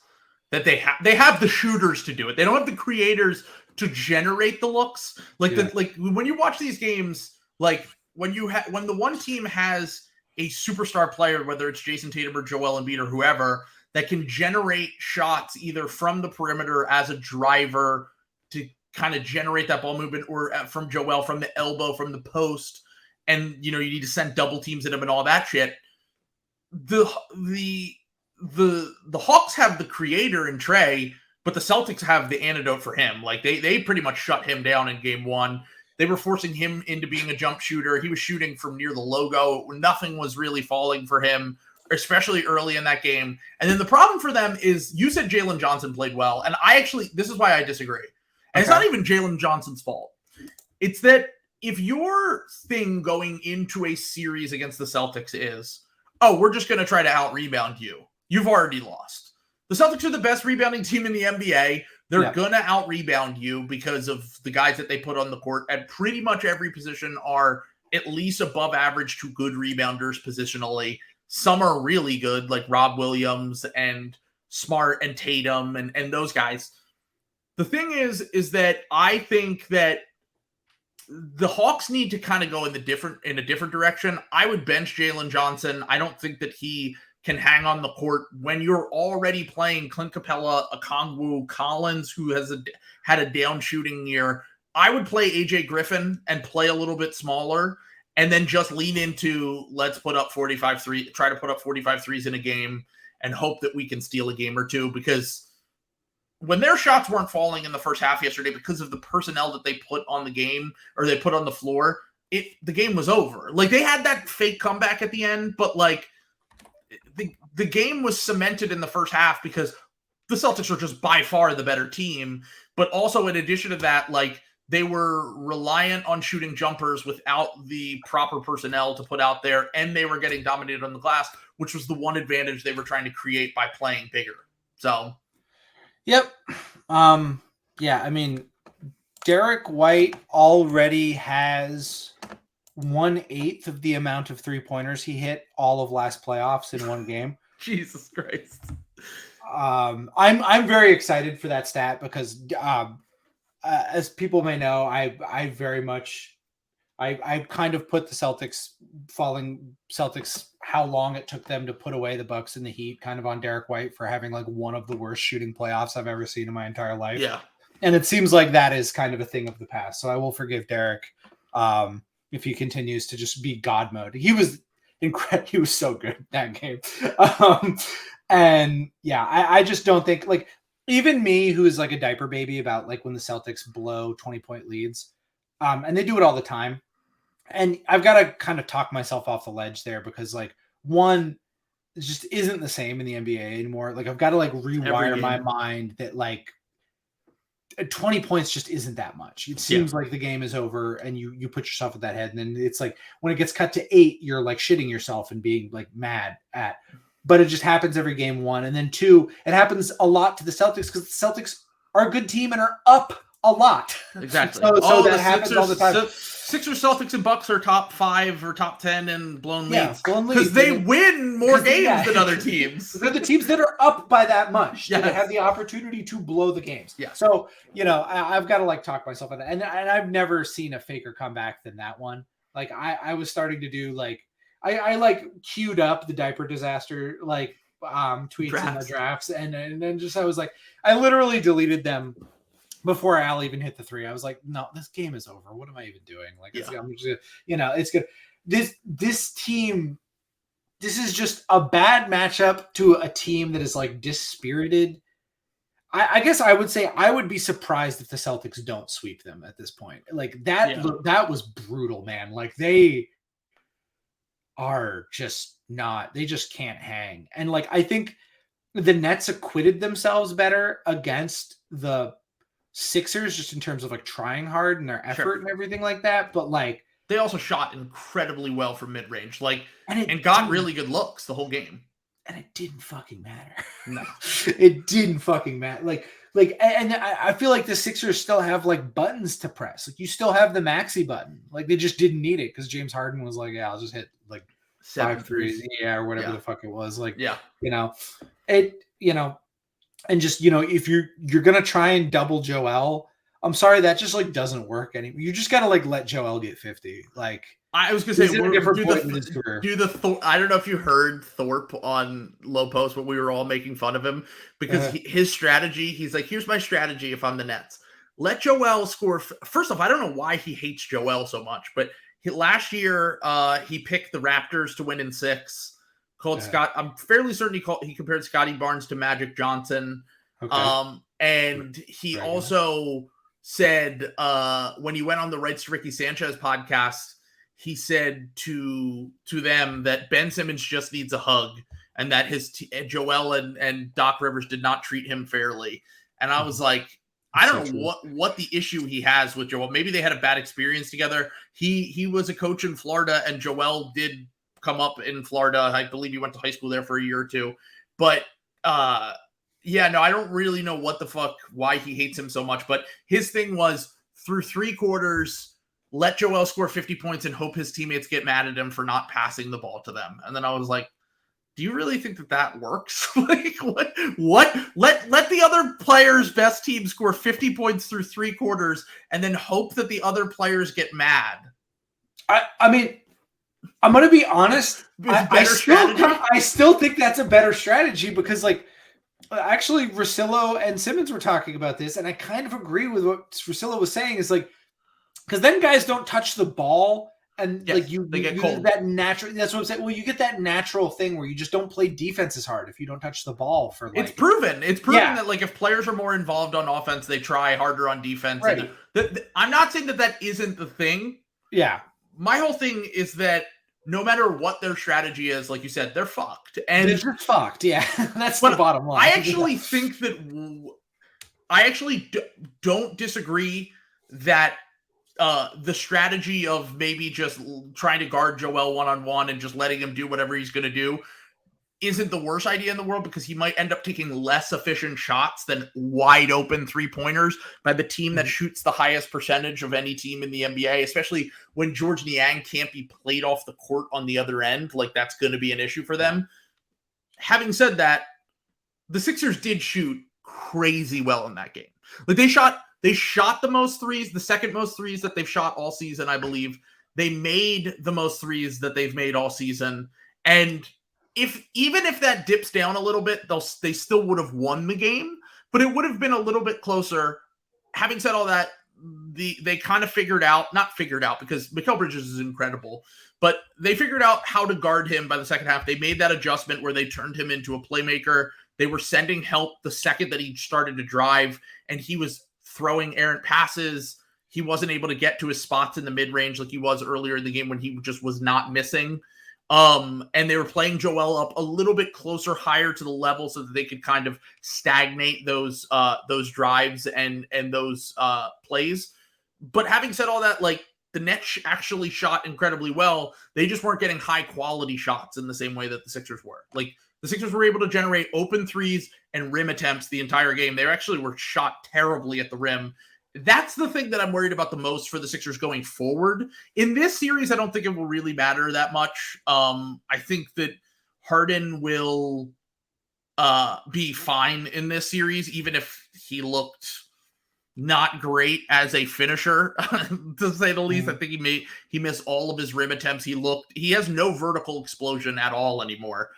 that they have the shooters to do it. They don't have the creators to generate the looks. Like when you watch these games, like when the one team has a superstar player, whether it's Jason Tatum or Joel Embiid or whoever, that can generate shots either from the perimeter as a driver to kind of generate that ball movement, or from Joel from the elbow, from the post, and you need to send double teams at him and all that shit. The Hawks have the creator in Trey, but the Celtics have the antidote for him. Like they pretty much shut him down in game 1. They were forcing him into being a jump shooter. He was shooting from near the logo. Nothing was really falling for him, especially early in that game. And then the problem for them is, you said Jalen Johnson played well. And this is why I disagree. And It's not even Jalen Johnson's fault. It's that if your thing going into a series against the Celtics is, we're just going to try to out-rebound you, you've already lost. The Celtics are the best rebounding team in the NBA. They're going to out-rebound you because of the guys that they put on the court. At pretty much every position are at least above average to good rebounders positionally. Some are really good, like Rob Williams and Smart and Tatum and those guys. The thing is that I think that the Hawks need to kind of go in a different direction. I would bench Jalen Johnson. I don't think that he can hang on the court when you're already playing Clint Capella, Okongwu, Collins, who has had a down shooting year. I would play AJ Griffin and play a little bit smaller, and then just lean into, let's put up 45 threes, try to put up 45 threes in a game and hope that we can steal a game or two, because when their shots weren't falling in the first half yesterday because of the personnel that they put on the game, or they put on the floor, the game was over. Like, they had that fake comeback at the end, but like the game was cemented in the first half because the Celtics are just by far the better team. But also, in addition to that, like, they were reliant on shooting jumpers without the proper personnel to put out there, and they were getting dominated on the glass, which was the one advantage they were trying to create by playing bigger. So, yep. Yeah, I mean, Derek White already has 1/8 of the amount of 3-pointers he hit all of last playoffs in one game. Jesus Christ. I'm very excited for that stat because as people may know, I very much I kind of put the Celtics, how long it took them to put away the Bucks and the Heat kind of on Derek White for having like one of the worst shooting playoffs I've ever seen in my entire life. Yeah. And it seems like that is kind of a thing of the past. So I will forgive Derek if he continues to just be God mode. He was incredible. He was so good that game. And yeah, I just don't think, like, even me, who is like a diaper baby about like when the Celtics blow 20-point leads, and they do it all the time. And I've got to kind of talk myself off the ledge there because, like, one, it just isn't the same in the NBA anymore. Like, I've got to like rewire my mind that like 20 points just isn't that much. It seems like the game is over and you put yourself at that head. And then it's like when it gets cut to 8, you're like shitting yourself and being like mad at. But it just happens every game, one. And then 2, it happens a lot to the Celtics because the Celtics are a good team and are up a lot. Exactly. So that happens all the time. Sixers, Celtics, and Bucks are top 5 or top 10 and blown leads. Because they win more games than other teams. They're the teams that are up by that much. Yes. They have the opportunity to blow the games. Yeah. So, I've got to like talk myself into that. And I've never seen a faker comeback than that one. Like I was starting to do like, I like queued up the diaper disaster, like tweets in the drafts. And then just, I was like, I literally deleted them before Al even hit the 3. I was like, no, this game is over. What am I even doing? Like, I'm just, it's good. This team, this is just a bad matchup to a team that is like dispirited. I guess I would say I would be surprised if the Celtics don't sweep them at this point. Like that was brutal, man. Like they are just not, they just can't hang. And like, I think the Nets acquitted themselves better against the Sixers just in terms of like trying hard and their effort and everything like that. But like, they also shot incredibly well from mid-range, like, and got really good looks the whole game. And it didn't fucking matter. No, it didn't fucking matter. Like, and I feel like the Sixers still have like buttons to press. Like you still have the maxi button. Like they just didn't need it because James Harden was like, yeah, I'll just hit like 5 threes, or whatever the fuck it was. Like, and just, if you're gonna try and double Joel, I'm sorry, that just like doesn't work anymore. You just gotta like let Joel get 50. Like I was gonna say, I don't know if you heard Thorpe on Low Post, but we were all making fun of him because his strategy. He's like, here's my strategy if I'm the Nets. Let Joel score. First off, I don't know why he hates Joel so much, but last year he picked the Raptors to win in 6. Called Scott. I'm fairly certain he compared Scotty Barnes to Magic Johnson. Okay. And he also said when he went on the Rights to Ricky Sanchez podcast, he said to them that Ben Simmons just needs a hug and that Joel and Doc Rivers did not treat him fairly. And I was like, I don't know what the issue he has with Joel. Maybe they had a bad experience together. He was a coach in Florida and Joel did come up in Florida. I believe he went to high school there for a year or 2. But I don't really know why he hates him so much. But his thing was through 3 quarters, let Joel score 50 points and hope his teammates get mad at him for not passing the ball to them. And then I was like, do you really think that works? Like what? Let the other player's best team score 50 points through 3 quarters and then hope that the other players get mad. I mean, I'm going to be honest. I still think that's a better strategy because, like, actually, Russillo and Simmons were talking about this, and I kind of agree with what Russillo was saying. Is like, because then guys don't touch the ball, and they get cold. That natural. That's what I'm saying. Well, you get that natural thing where you just don't play defense as hard if you don't touch the ball for. Like, it's proven. It's proven that like if players are more involved on offense, they try harder on defense. Right. And I'm not saying that isn't the thing. Yeah. My whole thing is that no matter what their strategy is, like you said, they're fucked. And they're just fucked. Yeah, that's the bottom line. I actually think that don't disagree that the strategy of maybe just trying to guard Joel one-on-one and just letting him do whatever he's going to do isn't the worst idea in the world because he might end up taking less efficient shots than wide open 3-pointers by the team that shoots the highest percentage of any team in the NBA, especially when George Niang can't be played off the court on the other end. Like that's going to be an issue for them. Having said that, the Sixers did shoot crazy well in that game. Like they shot the most threes, the second most threes that they've shot all season, I believe. They made the most threes that they've made all season. And even if that dips down a little bit, they still would have won the game, but it would have been a little bit closer. Having said all that, they kind of not figured out because Mikal Bridges is incredible, but they figured out how to guard him by the second half. They made that adjustment where they turned him into a playmaker. They were sending help the second that he started to drive, and he was throwing errant passes. He wasn't able to get to his spots in the mid-range like he was earlier in the game when he just was not missing. And they were playing Joel up a little bit closer, higher to the level so that they could kind of stagnate those drives and those plays. But having said all that, like, the Nets actually shot incredibly well. They just weren't getting high quality shots in the same way that the Sixers were. Like, the Sixers were able to generate open threes and rim attempts the entire game. They actually were shot terribly at the rim. That's the thing that I'm worried about the most for the Sixers going forward. In this series, I don't think it will really matter that much. I think that Harden will be fine in this series, even if he looked not great as a finisher, to say the least. I think he missed all of his rim attempts. He has no vertical explosion at all anymore.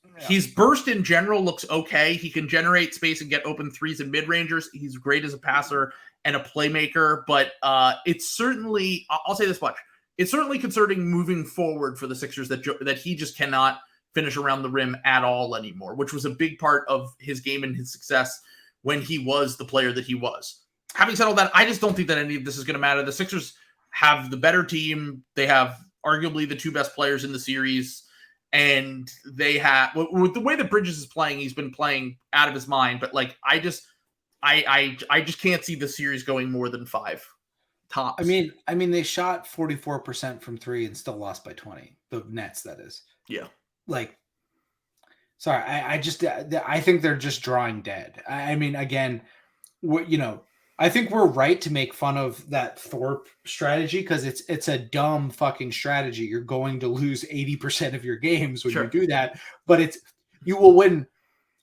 Yeah. His burst in general looks okay. He can generate space and get open threes and mid-rangers. He's great as a passer and a playmaker, but it's certainly, I'll say this much, it's certainly concerning moving forward for the Sixers that he just cannot finish around the rim at all anymore, which was a big part of his game and his success when he was the player that he was. Having said all that, I just don't think that any of this is going to matter. The Sixers have the better team. They have arguably the two best players in the series. And they have, with the way that Bridges is playing, he's been playing out of his mind. But like, I just can't see the series going more than 5 tops. I mean, they shot 44% from 3 and still lost by 20. The Nets, that is. Yeah. Like, sorry, I think they're just drawing dead. I mean, again, I think we're right to make fun of that Thorpe strategy because it's a dumb fucking strategy. You're going to lose 80% of your games when you do that, but you will win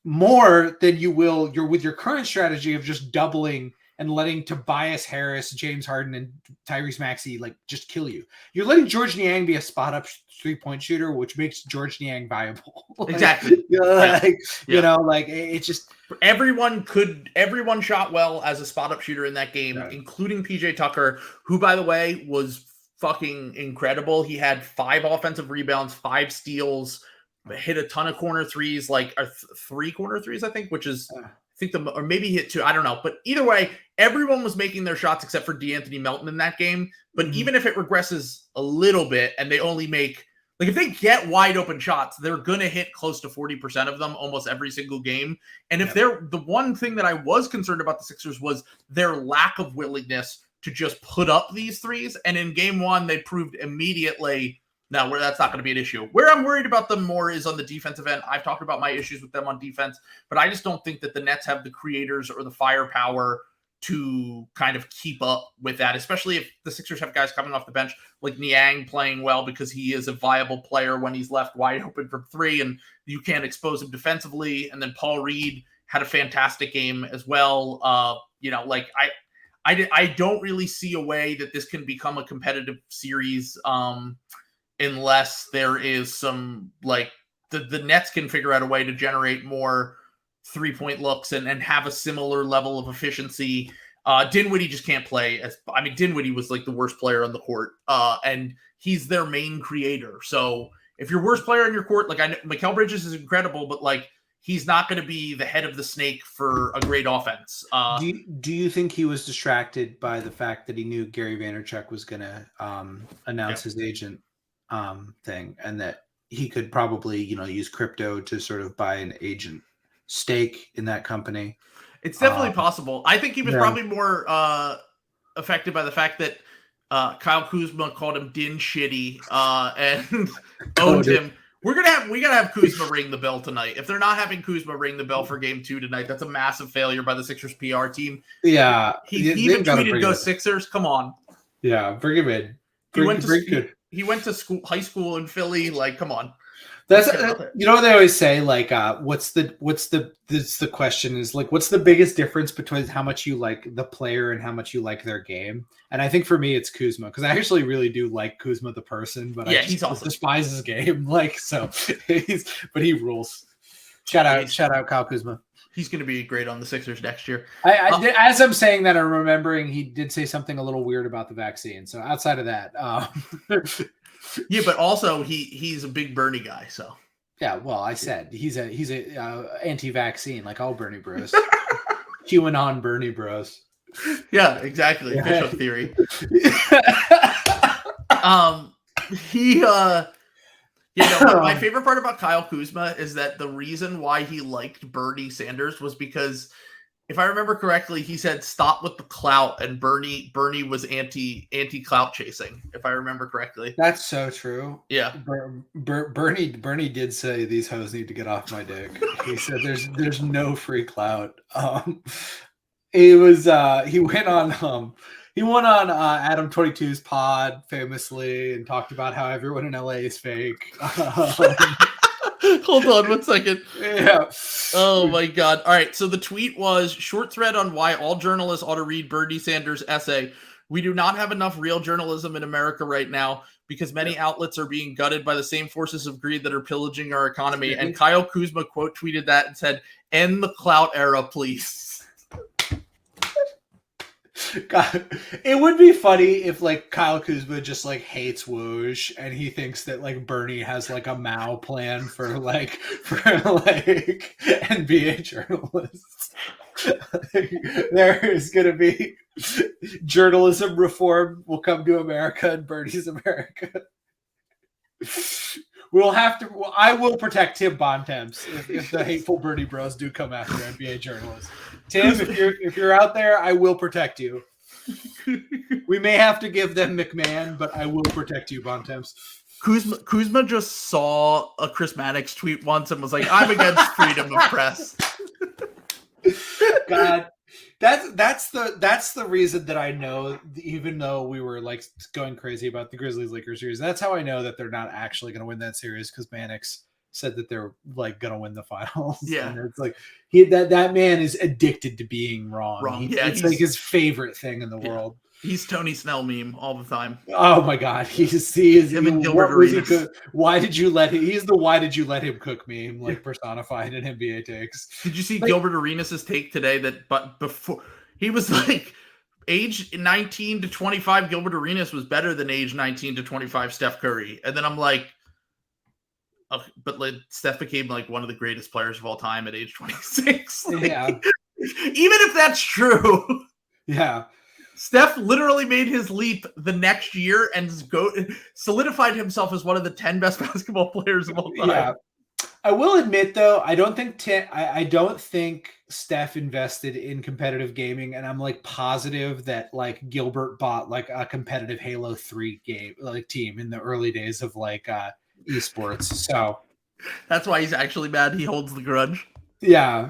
more than you will with your current strategy of just doubling and letting Tobias Harris, James Harden, and Tyrese Maxey like just kill you. You're letting George Niang be a spot up 3-point shooter, which makes George Niang viable. Exactly. It's just everyone shot well as a spot up shooter in that game, including PJ Tucker, who, by the way, was fucking incredible. He had 5 offensive rebounds, 5 steals, hit a ton of corner threes, 3 corner threes, I think, which is. Or maybe he hit 2. I don't know. But either way, everyone was making their shots except for DeAnthony Melton in that game. But even if it regresses a little bit and they only make, if they get wide open shots, they're going to hit close to 40% of them almost every single game. And if the one thing that I was concerned about the Sixers was their lack of willingness to just put up these threes. And in game 1, they proved immediately where that's not going to be an issue. Where I'm worried about them more is on the defensive end. I've talked about my issues with them on defense, but I just don't think that the Nets have the creators or the firepower to kind of keep up with that, especially if the Sixers have guys coming off the bench like Niang playing well because he is a viable player when he's left wide open from 3 and you can't expose him defensively. And then Paul Reed had a fantastic game as well. I don't really see a way that this can become a competitive series. Unless there is some the Nets can figure out a way to generate more 3-point looks and have a similar level of efficiency. Dinwiddie just can't play. Dinwiddie was the worst player on the court, and he's their main creator. So if your worst player on your court, I know Mikal Bridges is incredible, but he's not going to be the head of the snake for a great offense. Do you think he was distracted by the fact that he knew Gary Vaynerchuk was going to announce his agent thing, and that he could probably use crypto to sort of buy an agent stake in that company? It's definitely possible. I think he was probably more affected by the fact that Kyle Kuzma called him Din Shitty and owned him. We gotta have Kuzma ring the bell tonight. If they're not having Kuzma ring the bell for game 2 tonight, that's a massive failure by the Sixers PR team. Yeah, he even tweeted "Go Sixers." Come on. Yeah, bring him in. He went to high school in Philly. Like, come on. That's you know what they always say, like what's the question is like, what's the biggest difference between how much you like the player and how much you like their game? And I think for me it's Kuzma, because I actually really do like Kuzma the person, but I he's awesome. Despise his game. Like, so but he rules. Shout out Kyle Kuzma. He's going to be great on the Sixers next year. As I'm saying that, I'm remembering he did say something a little weird about the vaccine. So outside of that, yeah, but also he's a big Bernie guy. So yeah, well, I said he's a anti-vaccine, like all Bernie bros. QAnon Bernie bros. Yeah, exactly. Official theory. My favorite part about Kyle Kuzma is that the reason why he liked Bernie Sanders was because, if I remember correctly, he said stop with the clout, and Bernie was anti clout chasing, if I remember correctly. That's so true. Yeah. Bernie did say these hoes need to get off my dick. He said there's no free clout. He went on Adam 22's pod famously and talked about how everyone in LA is fake. Hold on 1 second. Yeah. Oh my God. All right. So the tweet was short thread on why all journalists ought to read Bernie Sanders' essay. We do not have enough real journalism in America right now because many outlets are being gutted by the same forces of greed that are pillaging our economy. And Kyle Kuzma quote tweeted that and said, "End the clout era, please." God, it would be funny if like Kyle Kuzma just like hates Woj and he thinks that like Bernie has like a Mao plan for NBA journalists. There is going to be journalism reform will come to America and Bernie's America. I will protect Tim Bontemps if the hateful Bernie bros do come after NBA journalists. Tim, if you're out there, I will protect you. We may have to give them McMahon, but I will protect you, Bontemps. Kuzma just saw a Chris Mannix tweet once and was like, "I'm against freedom of press." God, that's the reason that I know, even though we were like going crazy about the Grizzlies Lakers series, that's how I know that they're not actually going to win that series, because Mannix said that they're like going to win the finals. Yeah, and it's like that man is addicted to being wrong. It's like his favorite thing in the world. He's Tony Snell meme all the time. Oh my God, he is him and Gilbert Arenas. Why did you let him? He's the "why did you let him cook" meme, like personified in NBA takes. Did you see Gilbert Arenas' take today but before he was like age 19 to 25, Gilbert Arenas was better than age 19 to 25 Steph Curry, and then I'm like, but like Steph became like one of the greatest players of all time at age 26. Like, yeah, even if that's true, yeah. Steph literally made his leap the next year and solidified himself as one of the 10 best basketball players of all time. Yeah, I will admit though, I don't think Steph invested in competitive gaming, and I'm like positive that like Gilbert bought like a competitive Halo 3 game like team in the early days of like esports. So that's why he's actually mad. He holds the grudge. Yeah.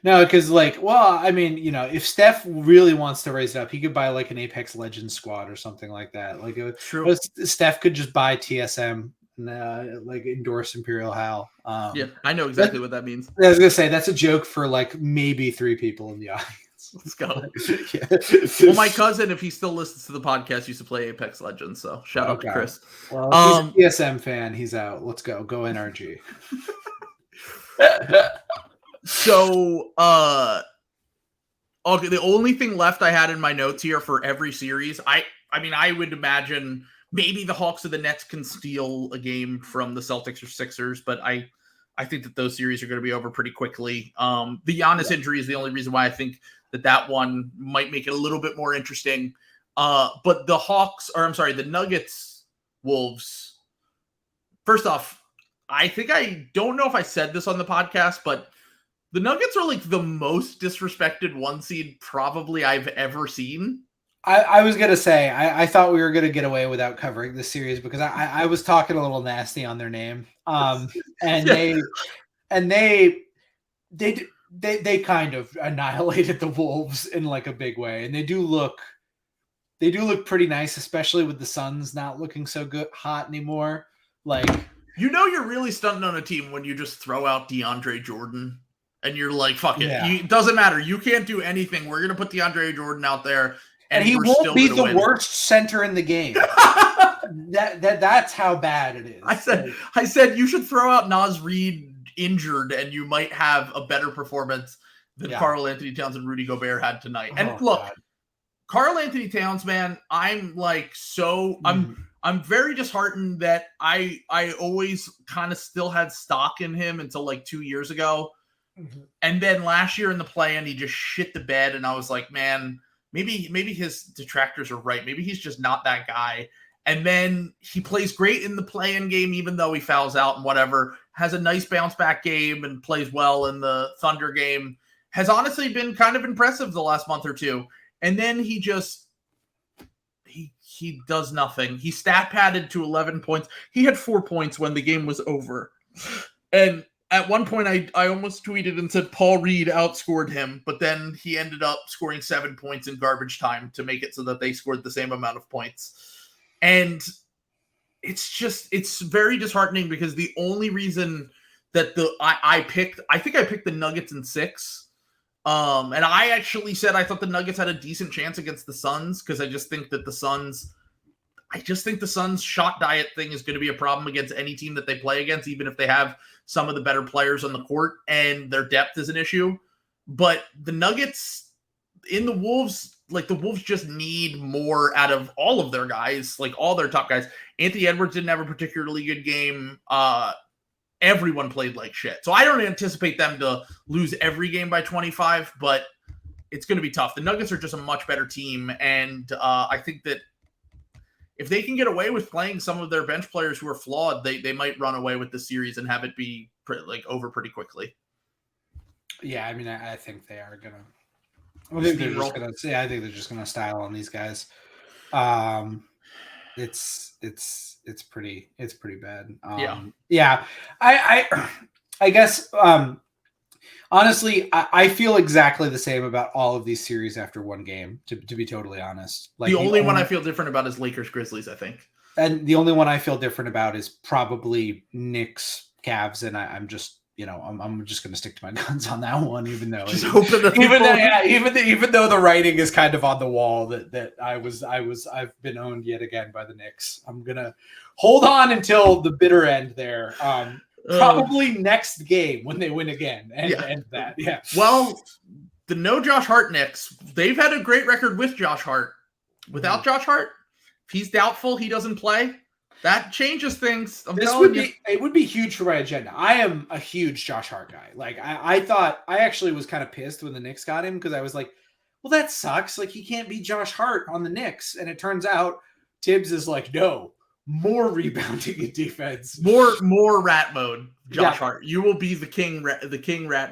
No, because like, well, I mean, you know, if Steph really wants to raise it up, he could buy like an Apex Legends squad or something like that. Like, true. Steph could just buy TSM and like endorse Imperial Hal. Yeah, I know exactly what that means. I was gonna say that's a joke for like maybe 3 people in the audience. Let's go. Yeah. Well, my cousin, if he still listens to the podcast, used to play Apex Legends. So shout out to Chris. Well, if he's a TSM fan. He's out. Let's go. Go NRG. So, okay, the only thing left I had in my notes here for every series, I mean, I would imagine maybe the Hawks or the Nets can steal a game from the Celtics or Sixers, but I think that those series are going to be over pretty quickly. The Giannis injury is the only reason why I think that one might make it a little bit more interesting. But the Nuggets, Wolves, first off, I don't know if I said this on the podcast, but the Nuggets are like the most disrespected 1 seed probably I've ever seen. I was going to say, I thought we were going to get away without covering this series because I was talking a little nasty on their name. And they kind of annihilated the Wolves in like a big way. And they do look They do look pretty nice, especially with the Suns not looking so good hot anymore. Like, you're really stunting on a team when you just throw out DeAndre Jordan and you're like, fuck it. Yeah. It doesn't matter. You can't do anything. We're going to put DeAndre Jordan out there. And he won't be the worst center in the game. That's how bad it is. I said you should throw out Naz Reid injured and you might have a better performance than Karl Anthony Towns and Rudy Gobert had tonight. And look, Karl Anthony Towns, man, I'm like I'm very disheartened that I always kind of still had stock in him until like 2 years ago. Mm-hmm. And then last year in the play-in, he just shit the bed. And I was like, man, maybe his detractors are right. Maybe he's just not that guy. And then he plays great in the play-in game, even though he fouls out and whatever, has a nice bounce back game and plays well in the Thunder game, has honestly been kind of impressive the last month or two. And then he does nothing. He stat padded to 11 points. He had 4 points when the game was over. And at one point, I almost tweeted and said Paul Reed outscored him, but then he ended up scoring 7 points in garbage time to make it so that they scored the same amount of points. And it's very disheartening because the only reason that I picked the Nuggets in 6. And I actually said I thought the Nuggets had a decent chance against the Suns because I just think the Suns shot diet thing is going to be a problem against any team that they play against, even if they have some of the better players on the court and their depth is an issue. But the Nuggets in the Wolves, like the Wolves just need more out of all of their guys, like all their top guys. Anthony Edwards didn't have a particularly good game. Everyone played like shit. So I don't anticipate them to lose every game by 25, but it's going to be tough. The Nuggets are just a much better team. And I think that if they can get away with playing some of their bench players who are flawed, they might run away with the series and have it be over pretty quickly. Yeah, I mean, I think they are going to. I think they're just going to style on these guys. It's pretty bad. Yeah. I guess honestly, I feel exactly the same about all of these series after one game. To be totally honest, like the only one I feel different about is Lakers Grizzlies, I think, and the only one I feel different about is probably Knicks Cavs, and I'm just. I'm just going to stick to my guns on that one, even though even though the writing is kind of on the wall that I've been owned yet again by the Knicks. I'm going to hold on until the bitter end there. Probably next game when they win again and end that. Yeah. Well, the no Josh Hart Knicks, they've had a great record with Josh Hart. Without Josh Hart, if he's doubtful, he doesn't play. That changes things. It would be huge for my agenda. I am a huge Josh Hart guy. Like I thought I actually was kind of pissed when the Knicks got him because I was like, well, that sucks. Like he can't be Josh Hart on the Knicks. And it turns out Tibbs is like, no, more rebounding and defense. More rat mode, Josh Hart. You will be the king rat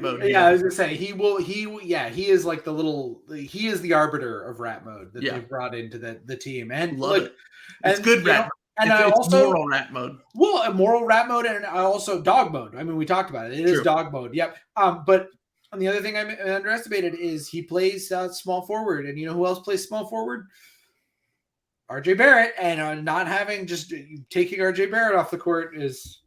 mode. Yeah, I was gonna say he is like he is the arbiter of rat mode that they've brought into the team. And love it. It's good rat mode. And I also moral rat mode. Well, a moral rat mode, and I also dog mode. I mean, we talked about it. It is dog mode. Yep. But the other thing I underestimated is he plays small forward, and you know who else plays small forward? RJ Barrett, and not having just taking RJ Barrett off the court is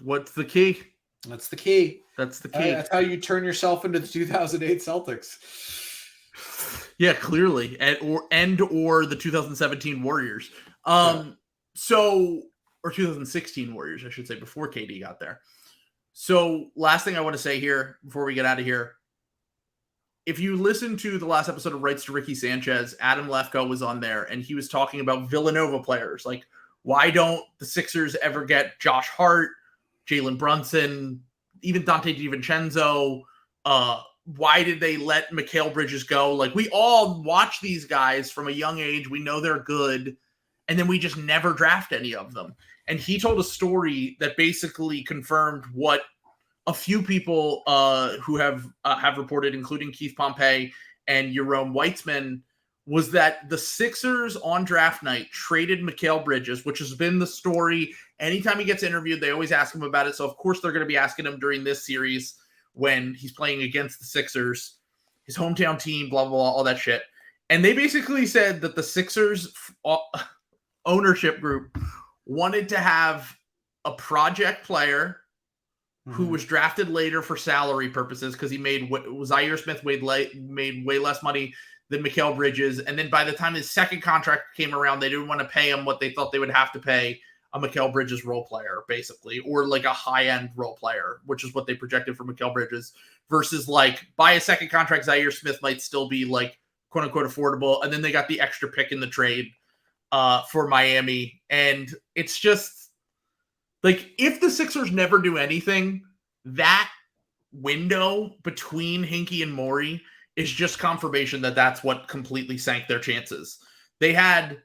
what's the key? That's the key. That's the key. That's how you turn yourself into the 2008 Celtics. Yeah, clearly, or the 2017 Warriors. Or 2016 Warriors, I should say, before KD got there. So last thing I want to say here before we get out of here. If you listen to the last episode of Rights to Ricky Sanchez, Adam Lefkoe was on there, and he was talking about Villanova players. Like, why don't the Sixers ever get Josh Hart, Jalen Brunson, even Dante DiVincenzo? Why did they let Mikal Bridges go? Like, we all watch these guys from a young age. We know they're good. And then we just never draft any of them. And he told a story that basically confirmed what a few people who have reported, including Keith Pompey and Jerome Weitzman, was that the Sixers on draft night traded Mikal Bridges, which has been the story. Anytime he gets interviewed, they always ask him about it. So, of course, they're going to be asking him during this series when he's playing against the Sixers, his hometown team, blah, blah, blah, all that shit. And they basically said that the Sixers ownership group wanted to have a project player who was drafted later for salary purposes because he made Zaire Smith made way less money than Mikal Bridges. And then by the time his second contract came around, they didn't want to pay him what they thought they would have to pay a Mikal Bridges role player, basically, or like a high-end role player, which is what they projected for Mikal Bridges, versus like by a second contract, Zaire Smith might still be like quote unquote affordable. And then they got the extra pick in the trade for Miami. And it's just, like, if the Sixers never do anything, that window between Hinkie and Morey is just confirmation that that's what completely sank their chances. They had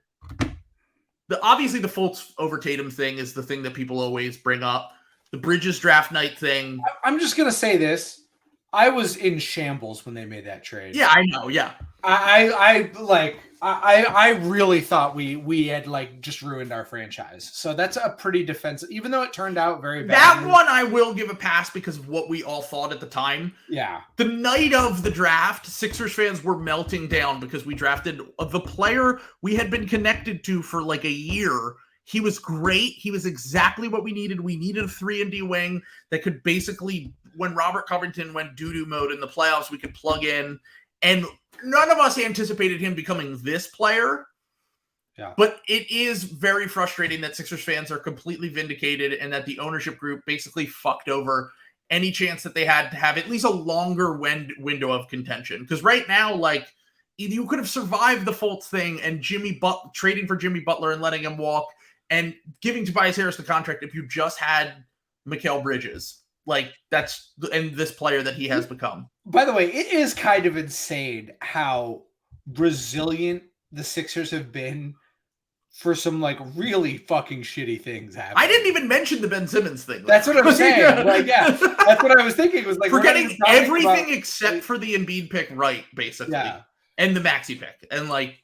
obviously the Fultz over Tatum thing is the thing that people always bring up. The Bridges draft night thing. I'm just going to say this. I was in shambles when they made that trade. Yeah, I know. Yeah. I really thought we had like just ruined our franchise. So that's a pretty defensive, even though it turned out very bad. That one I will give a pass because of what we all thought at the time. Yeah. The night of the draft, Sixers fans were melting down because we drafted the player we had been connected to for like a year. He was great. He was exactly what we needed. We needed a 3-and-D wing that could basically, when Robert Covington went doo-doo mode in the playoffs, we could plug in. And none of us anticipated him becoming this player. Yeah. But it is very frustrating that Sixers fans are completely vindicated and that the ownership group basically fucked over any chance that they had to have at least a longer window of contention. Because right now, like, you could have survived the Fultz thing and trading for Jimmy Butler and letting him walk and giving Tobias Harris the contract if you just had Mikal Bridges. Like, that's and this player that he has become. By the way, it is kind of insane how resilient the Sixers have been for some like really fucking shitty things happening. I didn't even mention the Ben Simmons thing. That's what I'm saying. Like, yeah, that's what I was thinking. Was like we're getting everything except for the Embiid pick right, basically, yeah, and the Maxey pick, and like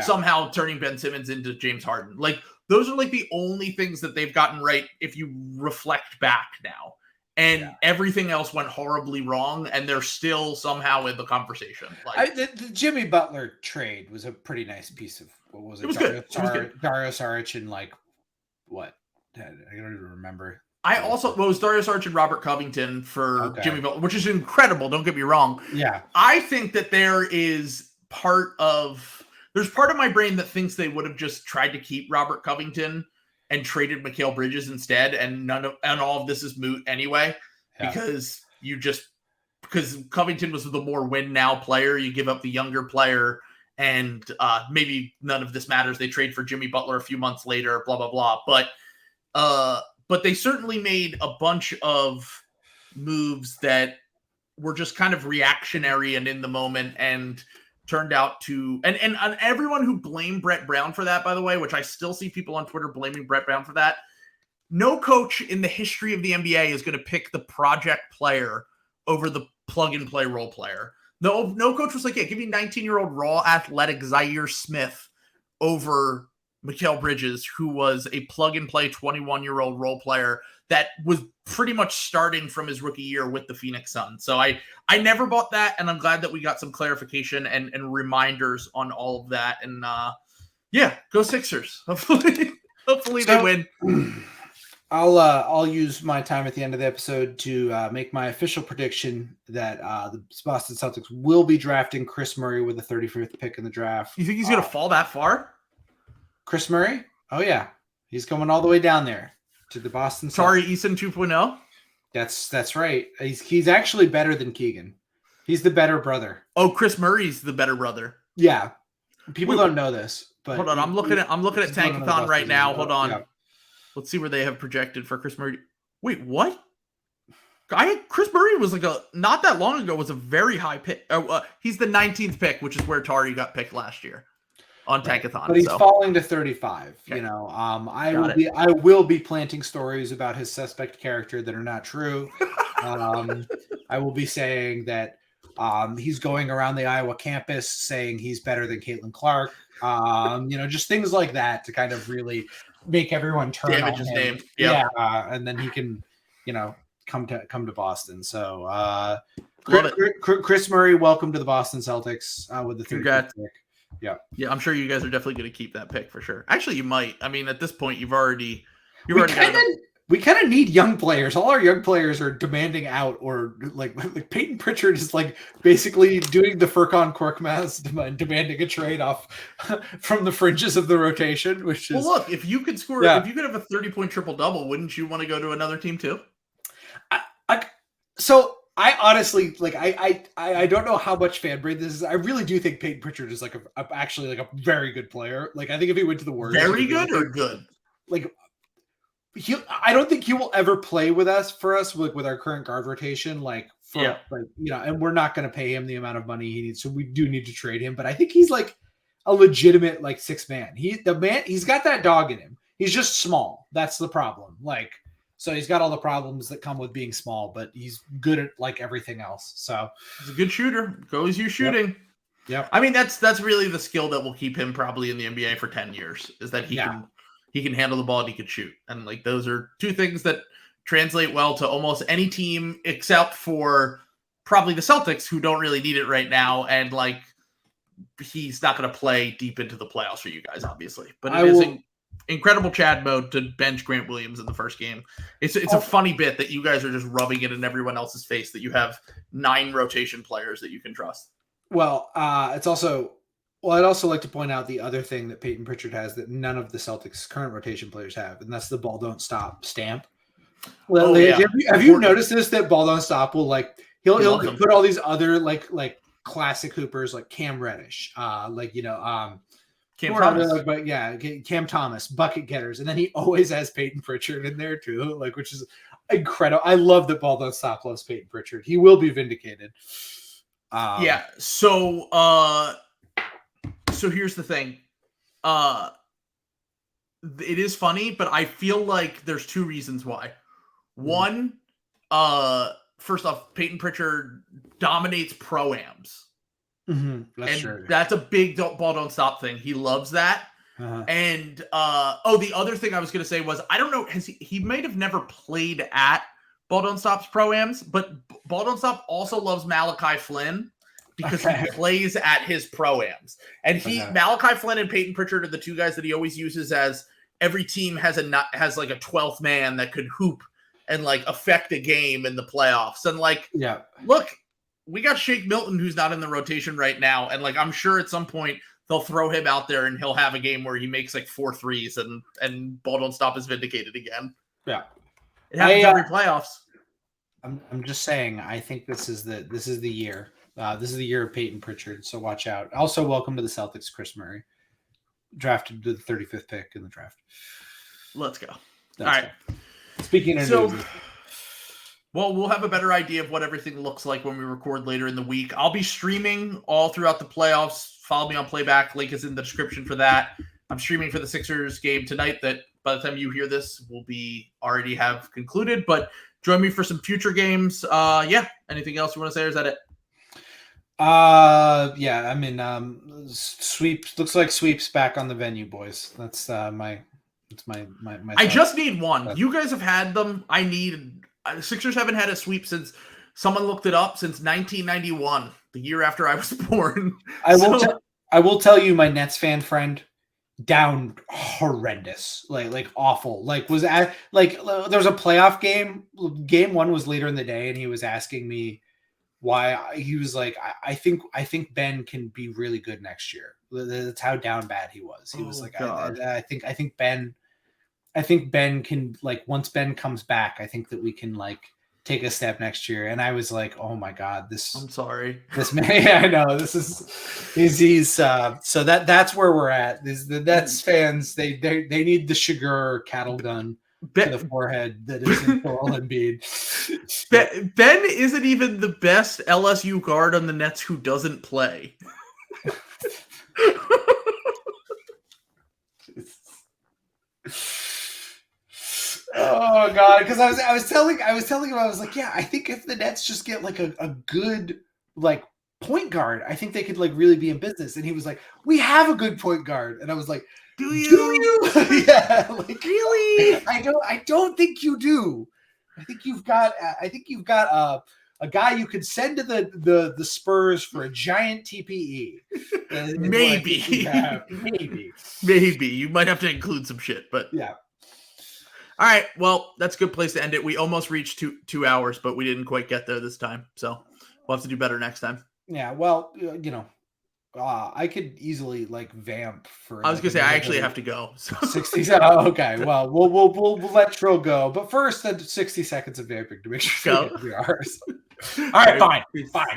somehow turning Ben Simmons into James Harden. Like, those are like the only things that they've gotten right if you reflect back now. And everything else went horribly wrong, and they're still somehow in the converstion. Like, the Jimmy Butler trade was a pretty nice piece of what was it? It was good. Dario Saric and like what? I don't even remember. It was Dario Saric and Robert Covington for Jimmy Butler, which is incredible. Don't get me wrong. Yeah, I think that there's part of my brain that thinks they would have just tried to keep Robert Covington and traded Mikal Bridges instead, and all of this is moot anyway, because Covington was the more win now player. You give up the younger player, and maybe none of this matters. They trade for Jimmy Butler a few months later, blah blah blah. But they certainly made a bunch of moves that were just kind of reactionary and in the moment, and turned out to and everyone who blamed Brett Brown for that, by the way, which I still see people on Twitter blaming Brett Brown for that. No coach in the history of the NBA is going to pick the project player over the plug and play role player. No coach was like, yeah, give me 19-year-old raw athletic Zaire Smith over Mikal Bridges, who was a plug and play 21-year-old role player that was pretty much starting from his rookie year with the Phoenix Suns. So I never bought that, and I'm glad that we got some clarification and reminders on all of that. And go Sixers. Hopefully they win. I'll use my time at the end of the episode to make my official prediction that the Boston Celtics will be drafting Chris Murray with the 35th pick in the draft. You think he's going to fall that far? Chris Murray? Oh yeah, he's coming all the way down there to the Boston Celtics. Tari Eason 2.0? That's right. He's actually better than Keegan. He's the better brother. Oh, Chris Murray's the better brother. Yeah. People don't know this, but hold on. I'm looking at Tankathon right now. Hold on. Yeah. Let's see where they have projected for Chris Murray. Wait, what? Chris Murray was not that long ago was a very high pick. He's the 19th pick, which is where Tari got picked last year on Tankathon. But he's falling to 35. Okay. I will be planting stories about his suspect character that are not true. I will be saying that he's going around the Iowa campus saying he's better than Caitlin Clark. Just things like that to kind of really make everyone turn on his name. Yeah. And then he can, come to Boston. So Chris Murray, welcome to the Boston Celtics with the 35th pick. Yeah. Yeah, I'm sure you guys are definitely going to keep that pick for sure. Actually, you might. I mean, at this point, you've already we kind of need young players. All our young players are demanding out, or like Peyton Pritchard is like basically doing the Furkan Korkmaz demanding a trade off from the fringes of the rotation, which is look, if you could score, if you could have a 30-point triple-double, wouldn't you want to go to another team too? So I honestly I don't know how much fan brain this is. I really do think Peyton Pritchard is like actually like a very good player. Like I think if he went to the Warriors, very good or good, like I don't think he will ever play with us with our current guard rotation. And we're not going to pay him the amount of money he needs, so we do need to trade him. But I think he's like a legitimate like sixth man. He's got that dog in him. He's just small. That's the problem. So he's got all the problems that come with being small, but he's good at like everything else. So he's a good shooter. Goes you shooting. Yep. I mean, that's really the skill that will keep him probably in the NBA for 10 years is that he can handle the ball and he can shoot. And like those are two things that translate well to almost any team except for probably the Celtics, who don't really need it right now. And like he's not going to play deep into the playoffs for you guys, obviously. But it is incredible Chad mode to bench Grant Williams in the first game. It's a funny bit that you guys are just rubbing it in everyone else's face that you have 9 rotation players that you can trust. Well, I'd also like to point out the other thing that Peyton Pritchard has that none of the Celtics current rotation players have, and that's the ball don't stop stamp. Well, have you noticed this, that ball don't stop will like he'll put all these other like classic hoopers like Cam Reddish, Cam Thomas. Cam Thomas, bucket getters, and then he always has Peyton Pritchard in there too, like, which is incredible. I love that ball don't stop loves Peyton Pritchard. He will be vindicated. So here's the thing. It is funny, but I feel like there's 2 reasons why. One, first off, Peyton Pritchard dominates pro-ams. Mm-hmm. That's true. That's a big ball don't stop thing. He loves that. Uh-huh. And the other thing I was going to say was, I don't know, he might have never played at Ball Don't Stop's pro-ams, but Ball Don't Stop also loves Malachi Flynn because he plays at his pro-ams. And Malachi Flynn and Peyton Pritchard are the 2 guys that he always uses as every team has like a 12th man that could hoop and like affect a game in the playoffs. And like, look, we got Shake Milton, who's not in the rotation right now. And like, I'm sure at some point they'll throw him out there and he'll have a game where he makes like 4 threes and Ball Don't Stop is vindicated again. Yeah. It happens every playoffs. I'm just saying, I think this is the year. This is the year of Peyton Pritchard, so watch out. Also, welcome to the Celtics, Chris Murray, drafted to the 35th pick in the draft. Let's go. All right. Speaking of we'll have a better idea of what everything looks like when we record later in the week. I'll be streaming all throughout the playoffs. Follow me on Playback. Link is in the description for that. I'm streaming for the Sixers game tonight that by the time you hear this will be already have concluded, but join me for some future games. Anything else you want to say, or is that it? I mean, sweeps looks like sweeps back on the venue, boys. That's my I just need one. You guys have had them. Sixers haven't had a sweep since someone looked it up since 1991, the year after I was born. I will tell you, my Nets fan friend down horrendous, like awful. Like was at like there was a playoff game. Game 1 was later in the day, and he was asking me why. He was like, I think Ben can be really good next year. That's how down bad he was. He was like, I think Ben can, like, once Ben comes back, I think that we can like take a step next year. And I was like, oh my God, I'm sorry. This man, yeah, I know he's so that's where we're at. The Nets fans, they need the sugar cattle gun to the forehead that isn't Joel Embiid. Ben isn't even the best LSU guard on the Nets who doesn't play. Oh God, because I was telling him, I was like, yeah, I think if the Nets just get like a good like point guard, I think they could like really be in business. And he was like, we have a good point guard, and I was like, do you? Yeah, like really? I don't think you do. I think you've got a guy you could send to the Spurs for a giant TPE. Maybe. Maybe. You might have to include some shit, but yeah. All right. Well, that's a good place to end it. We almost reached 2 hours, but we didn't quite get there this time. So we'll have to do better next time. Yeah. Well, I could easily vamp for. I was gonna say I actually have to go. So. 60. Oh, okay. Well, we'll let Trill go, but first, 60 seconds of vamping to make sure we get 3 hours. All right. Fine.